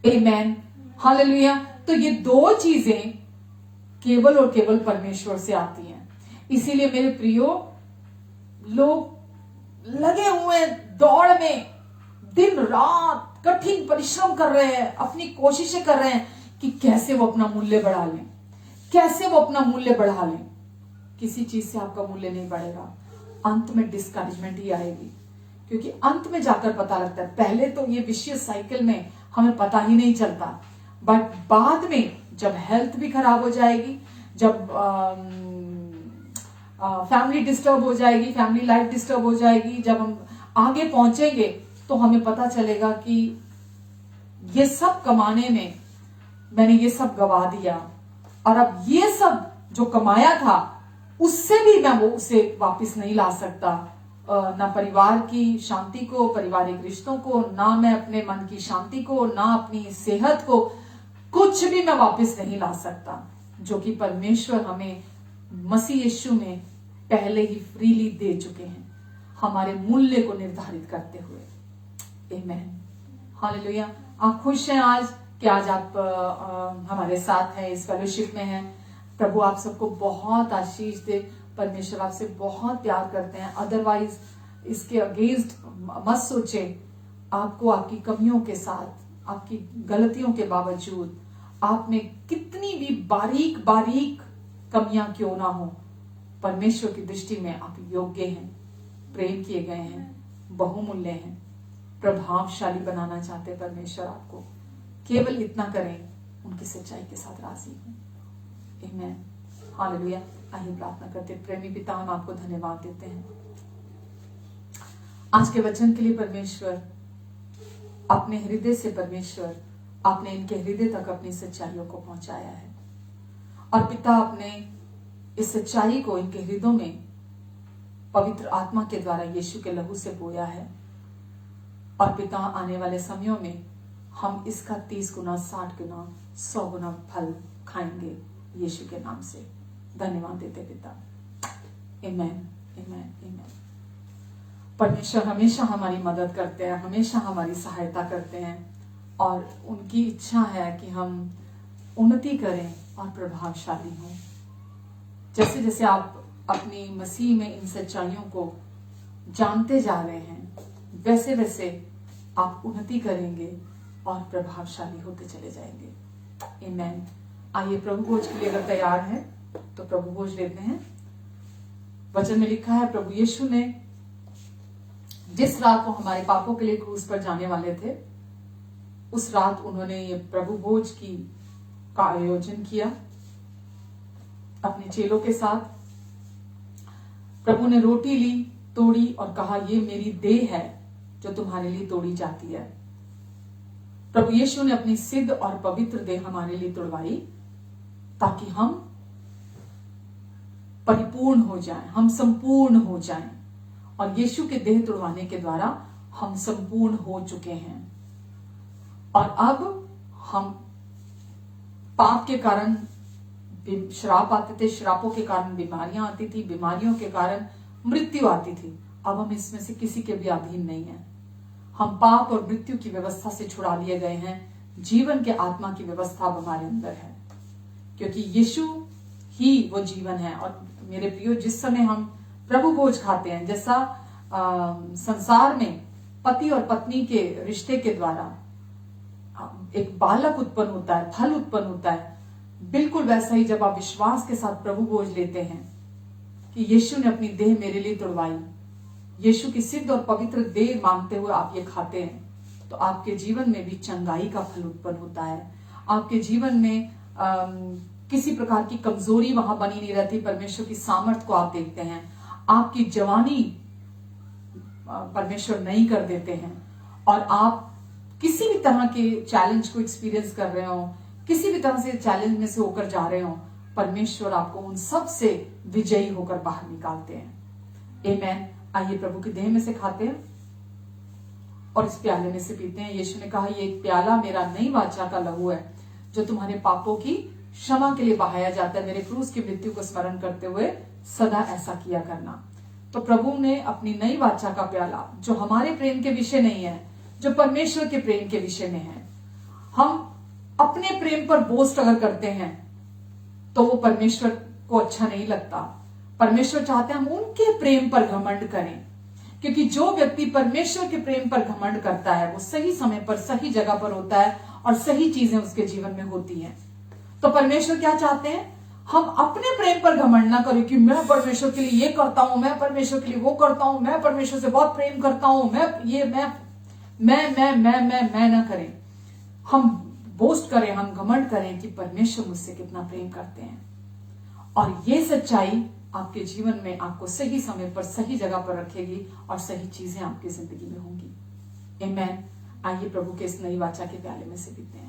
A: आमेन, हालेलुया। तो ये दो चीजें केवल और केवल परमेश्वर से आती हैं। इसीलिए मेरे प्रियो, लोग लगे हुए दौड़ में, दिन रात कठिन परिश्रम कर रहे हैं, अपनी कोशिशें कर रहे हैं कि कैसे वो अपना मूल्य बढ़ा लें, कैसे वो अपना मूल्य बढ़ा लें। किसी चीज से आपका मूल्य नहीं बढ़ेगा, अंत में डिस्करेजमेंट ही आएगी। क्योंकि अंत में जाकर पता लगता है, पहले तो ये विशियस साइकिल में हमें पता ही नहीं चलता, बट बाद में जब हेल्थ भी खराब हो जाएगी, जब फैमिली डिस्टर्ब हो जाएगी, फैमिली लाइफ डिस्टर्ब हो जाएगी, जब हम आगे पहुंचेंगे तो हमें पता चलेगा कि ये सब कमाने में मैंने ये सब गवा दिया, और अब ये सब जो कमाया था उससे भी मैं वो उसे वापस नहीं ला सकता। ना परिवार की शांति को, पारिवारिक रिश्तों को, ना मैं अपने मन की शांति को, ना अपनी सेहत को, कुछ भी मैं वापस नहीं ला सकता, जो कि परमेश्वर हमें मसीह यीशु में पहले ही फ्रीली दे चुके हैं, हमारे मूल्य को निर्धारित करते हुए। आमेन, हालेलुया। आप खुश हैं आज कि आज आप हमारे साथ हैं, इस फेलोशिप में हैं। प्रभु आप सबको बहुत आशीष दे। परमेश्वर आपसे बहुत प्यार करते हैं। अदरवाइज इसके अगेंस्ट मत सोचे। आपको आपकी कमियों के साथ, आपकी गलतियों के बावजूद, आप में कितनी भी बारीक बारीक कमियां क्यों ना हो, परमेश्वर की दृष्टि में आप योग्य हैं, प्रेम किए गए हैं, बहुमूल्य हैं, प्रभावशाली बनाना चाहते हैं परमेश्वर आपको। केवल इतना करें, उनकी सच्चाई के साथ राजी हैं। आमीन, हालेलुया। आइए प्रार्थना करते। प्रेमी पिता, हम आपको धन्यवाद देते हैं आज के वचन के लिए। परमेश्वर, अपने हृदय से परमेश्वर आपने इनके हृदय तक अपनी सच्चाइयों को पहुंचाया है, और पिता आपने इस सच्चाई को इनके हृदयों में पवित्र आत्मा के द्वारा यीशु के लहू से बोया है। और पिता, आने वाले समयों में हम इसका 30 गुना, 60 गुना, 100 गुना फल खाएंगे यीशु के नाम से। धन्यवाद देते पिता। आमेन, आमेन, आमेन। परमेश्वर हमेशा हमारी मदद करते हैं, हमेशा हमारी सहायता करते हैं, और उनकी इच्छा है कि हम उन्नति करें और प्रभावशाली हों। जैसे जैसे आप अपनी मसीह में इन सच्चाइयों को जानते जा रहे हैं, वैसे वैसे आप उन्नति करेंगे और प्रभावशाली होते चले जाएंगे। आमेन, आइए प्रभु भोज के लिए अगर तैयार हैं तो प्रभु भोज लेते हैं। वचन में लिखा है प्रभु यीशु ने जिस रात वो हमारे पापों के लिए क्रूस पर जाने वाले थे, उस रात उन्होंने ये प्रभु भोज का आयोजन किया अपने चेलों के साथ। प्रभु ने रोटी ली, तोड़ी और कहा, ये मेरी देह है जो तुम्हारे लिए तोड़ी जाती है। प्रभु यीशु ने अपनी सिद्ध और पवित्र देह हमारे लिए तोड़वाई ताकि हम परिपूर्ण हो जाएं, हम संपूर्ण हो जाएं। और यीशु के देह तोड़वाने के द्वारा हम संपूर्ण हो चुके हैं। और अब हम पाप के कारण श्राप आते थे, श्रापों के कारण बीमारियां आती थी, बीमारियों के कारण मृत्यु आती थी। अब हम इसमें से किसी के भी अधीन नहीं है। हम पाप और मृत्यु की व्यवस्था से छुड़ा लिए गए हैं। जीवन के आत्मा की व्यवस्था अब हमारे अंदर है, क्योंकि यीशु ही वो जीवन है। और मेरे प्रियो, जिस समय हम प्रभु भोज खाते हैं, जैसा संसार में पति और पत्नी के रिश्ते के द्वारा एक बालक उत्पन्न होता है, फल उत्पन्न होता है, बिल्कुल वैसा ही जब आप विश्वास के साथ प्रभु भोज लेते हैं कि यीशु ने अपनी देह मेरे लिए तोड़वाई, यीशु की सिद्ध और पवित्र देह मांगते हुए आप ये खाते हैं, तो आपके जीवन में भी चंगाई का फल उत्पन्न होता है। आपके जीवन में किसी प्रकार की कमजोरी वहां बनी नहीं रहती। परमेश्वर की सामर्थ को आप देखते हैं। आपकी जवानी परमेश्वर नई कर देते हैं। और आप किसी भी तरह के चैलेंज को एक्सपीरियंस कर रहे हो, किसी भी तरह से चैलेंज में से होकर जा रहे हो, परमेश्वर आपको उन सब से विजयी होकर बाहर निकालते हैं। आमेन। आइए प्रभु की देह में से खाते हैं और इस प्याले में से पीते हैं। यीशु ने कहा, ये एक प्याला मेरा नई वाचा का लहू है जो तुम्हारे पापों की क्षमा के लिए बहाया जाता है। मेरे क्रूस की मृत्यु को स्मरण करते हुए सदा ऐसा किया करना। तो प्रभु ने अपनी नई वाचा का प्याला, जो हमारे प्रेम के विषय नहीं है, जो परमेश्वर के प्रेम के विषय में है। हम अपने प्रेम पर बोस्ट अगर करते हैं तो वो परमेश्वर को अच्छा नहीं लगता। परमेश्वर चाहते हैं हम उनके प्रेम पर घमंड करें, क्योंकि जो व्यक्ति परमेश्वर के प्रेम पर घमंड करता है वो सही समय पर सही जगह पर होता है और सही चीजें उसके जीवन में होती हैं। तो परमेश्वर क्या चाहते हैं? हम अपने प्रेम पर घमंड ना करें कि मैं परमेश्वर के लिए ये करता हूं, मैं परमेश्वर के लिए वो करता हूं, मैं परमेश्वर से बहुत प्रेम करता हूं, मैं ना करें। हम बोस्ट करें, हम घमंड करें कि परमेश्वर मुझसे कितना प्रेम करते हैं। और ये सच्चाई आपके जीवन में आपको सही समय पर सही जगह पर रखेगी और सही चीजें आपकी जिंदगी में होंगी। आमेन। आइए प्रभु के इस नई वाचा के प्याले में से पीते हैं।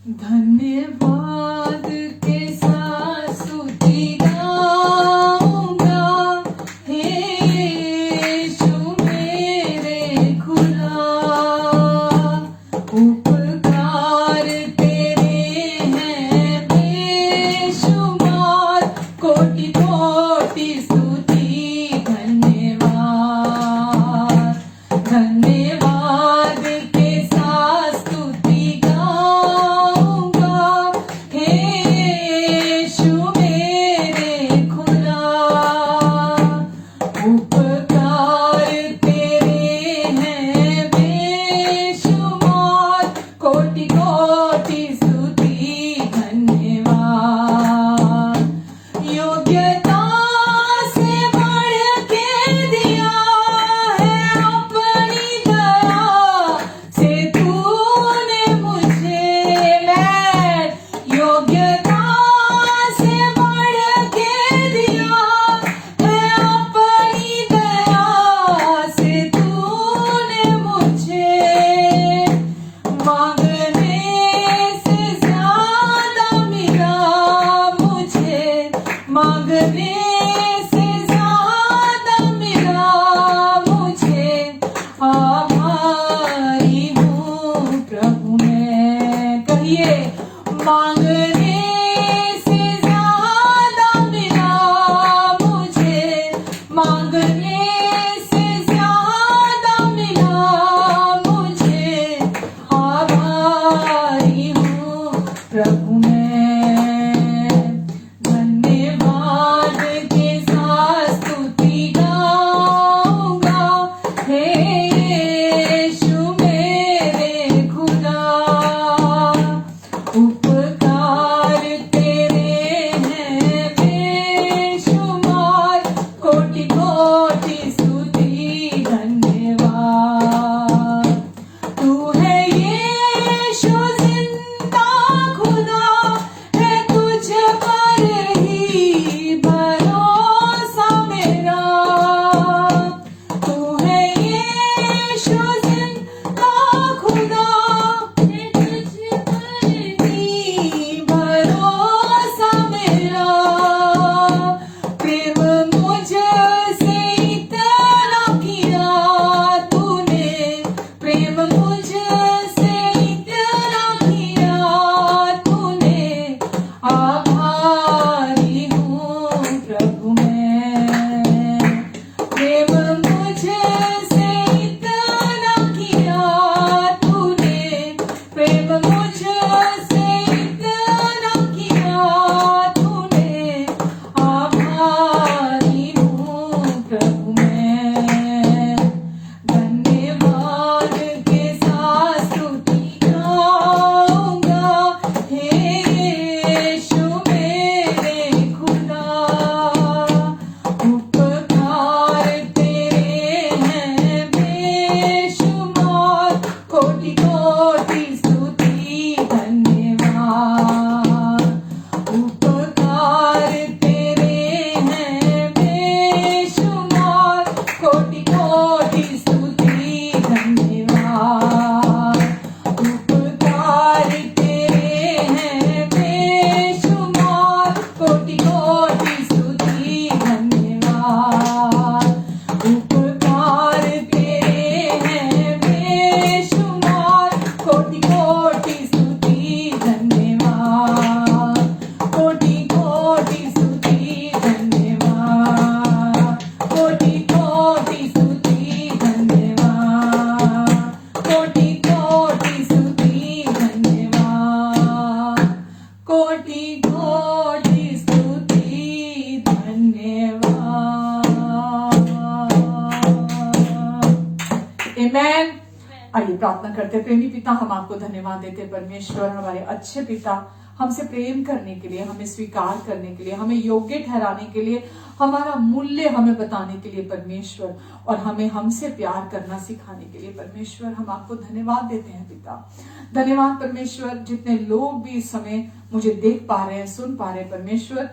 A: धन्यवाद के साथ स्तुति गाऊंगा, हे यीशु मेरे खुदा। उपकार तेरे हैं बेशुमार, कोटि कोटि स्तुति धन्यवाद। धन्यवाद के साथ स्तुति गाऊंगा, हे आमेन। आइए प्रार्थना करते। प्रेमी पिता, हम आपको धन्यवाद देते परमेश्वर, हमारे अच्छे पिता, हमसे प्रेम करने के लिए, हमें स्वीकार करने के लिए, हमें योग्य ठहराने के लिए, हमारा मूल्य हमें बताने के लिए परमेश्वर, और हमें हमसे प्यार करना सिखाने के लिए परमेश्वर, हम आपको धन्यवाद देते हैं पिता। धन्यवाद परमेश्वर, जितने लोग भी इस समय मुझे देख पा रहे हैं, सुन पा रहे हैं परमेश्वर,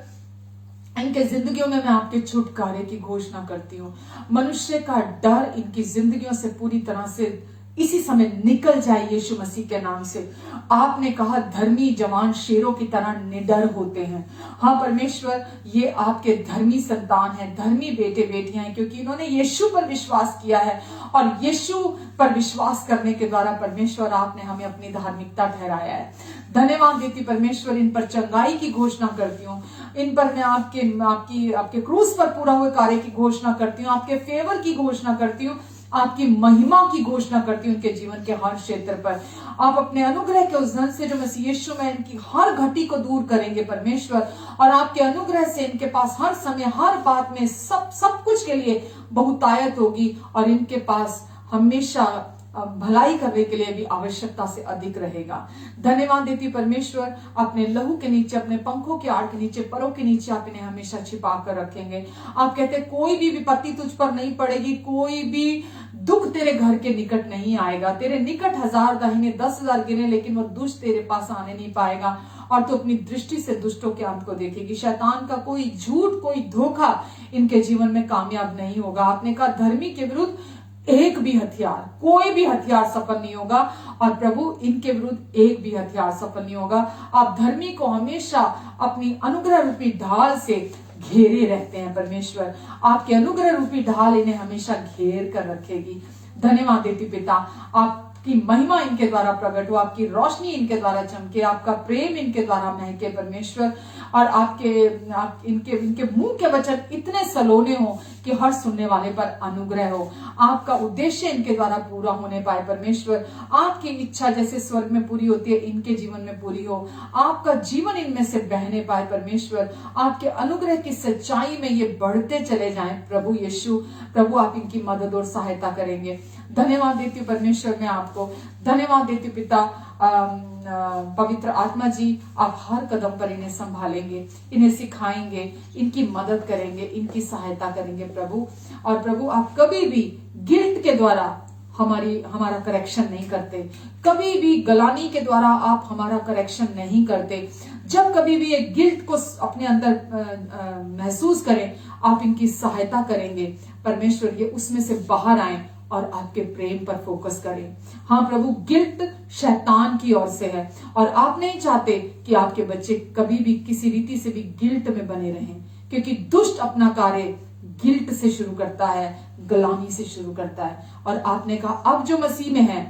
A: इनके जिंदगियों में मैं आपके छुटकारे की घोषणा करती हूँ। मनुष्य का डर इनकी जिंदगियों से पूरी तरह से इसी समय निकल जाए यीशु मसीह के नाम से। आपने कहा धर्मी जवान शेरों की तरह निडर होते हैं। हाँ परमेश्वर, ये आपके धर्मी संतान हैं, धर्मी बेटे बेटियां हैं, क्योंकि इन्होंने यीशु पर विश्वास किया है, और यीशु पर विश्वास करने के द्वारा परमेश्वर आपने हमें अपनी धार्मिकता ठहराया है। धन्यवाद देती परमेश्वर, इन पर चंगाई की घोषणा करती हूँ, इन पर मैं आपके क्रूस पर पूरा हुए कार्य की घोषणा करती हूँ, आपके फेवर की घोषणा करती हूँ, आपकी महिमा की घोषणा करती हूँ उनके जीवन के हर क्षेत्र पर। आप अपने अनुग्रह के उस धन से जो मसीह यीशु में इनकी हर घटी को दूर करेंगे परमेश्वर, और आपके अनुग्रह से इनके पास हर समय हर बात में सब कुछ के लिए बहुतायत होगी, और इनके पास हमेशा भलाई करने के लिए भी आवश्यकता से अधिक रहेगा। धन्यवाद देती परमेश्वर, अपने लहू के नीचे, अपने पंखों के आड़ के नीचे, परों के नीचे आप इन्हें हमेशा छिपा कर रखेंगे। आप कहते कोई भी विपत्ति तुझ पर नहीं पड़ेगी, कोई भी दुख तेरे घर के निकट नहीं आएगा। तेरे निकट 1000 दाहिने 10,000 गिने, लेकिन वो दुष्ट तेरे पास आने नहीं पाएगा, और तो अपनी दृष्टि से दुष्टों के अंत को देखेगी। शैतान का कोई झूठ, कोई धोखा इनके जीवन में कामयाब नहीं होगा। आपने कहा धर्मी के विरुद्ध एक भी हथियार, कोई भी हथियार सफल नहीं होगा, और प्रभु इनके विरुद्ध एक भी हथियार सफल नहीं होगा। आप धर्मी को हमेशा अपनी अनुग्रह रूपी ढाल से घेरे रहते हैं परमेश्वर, आपके अनुग्रह रूपी ढाल इन्हें हमेशा घेर कर रखेगी। धन्यवाद देती पिता, आपकी महिमा इनके द्वारा प्रकट हो, आपकी रोशनी इनके द्वारा चमके, आपका प्रेम इनके द्वारा महके परमेश्वर, और इनके मुंह के वचन इतने सलोने हो कि हर सुनने वाले पर अनुग्रह हो। आपका उद्देश्य इनके द्वारा पूरा होने पाए परमेश्वर, आपकी इच्छा जैसे स्वर्ग में पूरी होती है इनके जीवन में पूरी हो। आपका जीवन इनमें से बहने पाए परमेश्वर, आपके अनुग्रह की सच्चाई में ये बढ़ते चले जाएं प्रभु यीशु। प्रभु आप इनकी मदद और सहायता करेंगे। धन्यवाद देती हूँ परमेश्वर, मैं आपको धन्यवाद देती हूँ पिता। पवित्र आत्मा जी, आप हर कदम पर इन्हें संभालेंगे, इन्हें सिखाएंगे, इनकी मदद करेंगे, इनकी सहायता करेंगे प्रभु। और प्रभु आप कभी भी गिल्ट के द्वारा हमारा करेक्शन नहीं करते, कभी भी गलानी के द्वारा आप हमारा करेक्शन नहीं करते। जब कभी भी एक गिल्ट को अपने अंदर महसूस करें, आप इनकी सहायता करेंगे परमेश्वर, ये उसमें से बाहर आए और आपके प्रेम पर फोकस करें। हाँ प्रभु, गिल्ट शैतान की ओर से है, और आप नहीं चाहते कि आपके बच्चे कभी भी किसी रीति से भी गिल्ट में बने रहें, क्योंकि दुष्ट अपना कार्य गिल्ट से शुरू करता है, गुलामी से शुरू करता है। और आपने कहा अब जो मसीह में है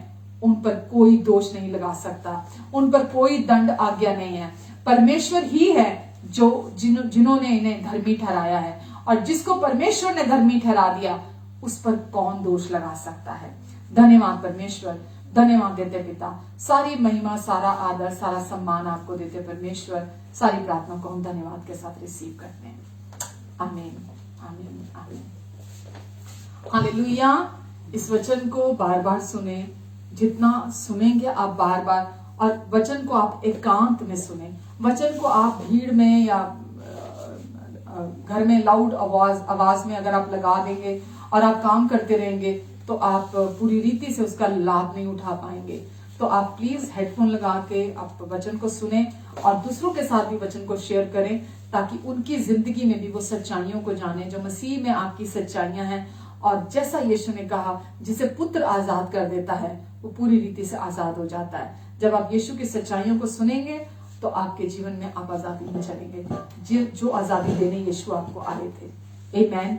A: उन पर कोई दोष नहीं लगा सकता, उन पर कोई दंड आज्ञा नहीं है। परमेश्वर ही है जो जिन्होंने इन्हें धर्मी ठहराया है, और जिसको परमेश्वर ने धर्मी ठहरा दिया उस पर कौन दोष लगा सकता है। धन्यवाद परमेश्वर, धन्यवाद देते पिता, सारी महिमा, सारा आदर, सारा सम्मान आपको देते परमेश्वर। सारी प्रार्थना को हम धन्यवाद के साथ रिसीव करते हैं। आमीन, आमीन, आमीन। हालेलुया। इस वचन को बार बार सुने, जितना सुनेंगे आप बार बार, और वचन को आप एकांत में सुने। वचन को आप भीड़ में या घर में लाउड आवाज में अगर आप लगा देंगे और आप काम करते रहेंगे तो आप पूरी रीति से उसका लाभ नहीं उठा पाएंगे। तो आप प्लीज हेडफोन लगा के आप वचन को सुने, और दूसरों के साथ भी वचन को शेयर करें, ताकि उनकी जिंदगी में भी वो सच्चाइयों को जाने जो मसीह में आपकी सच्चाइयां हैं। और जैसा यीशु ने कहा, जिसे पुत्र आजाद कर देता है वो पूरी रीति से आजाद हो जाता है। जब आप यीशु की सच्चाइयों को सुनेंगे तो आपके जीवन में आप आजादी में चलेंगे, जो आजादी देने यीशु आपको आए थे। आमीन।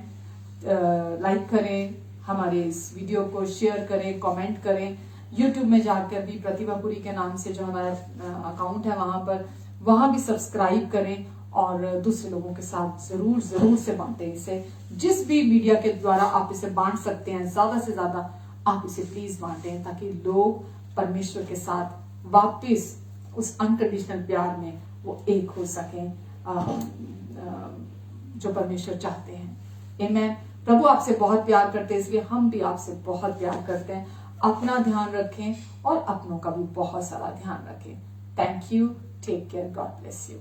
A: लाइक करें, हमारे इस वीडियो को शेयर करें, कमेंट करें। यूट्यूब में जाकर भी प्रतिभापुरी के नाम से जो हमारा अकाउंट है वहां भी सब्सक्राइब करें, और दूसरे लोगों के साथ जरूर से बांटें इसे। जिस भी मीडिया के द्वारा आप इसे बांट सकते हैं, ज्यादा से ज्यादा आप इसे प्लीज बांटें, ताकि लोग परमेश्वर के साथ वापस उस अनकंडीशनल प्यार में वो एक हो सकें जो परमेश्वर चाहते हैं। आमीन। प्रभु आपसे बहुत प्यार करते हैं, इसलिए हम भी आपसे बहुत प्यार करते हैं। अपना ध्यान रखें और अपनों का भी बहुत सारा ध्यान रखें। Thank you, take care, God bless you.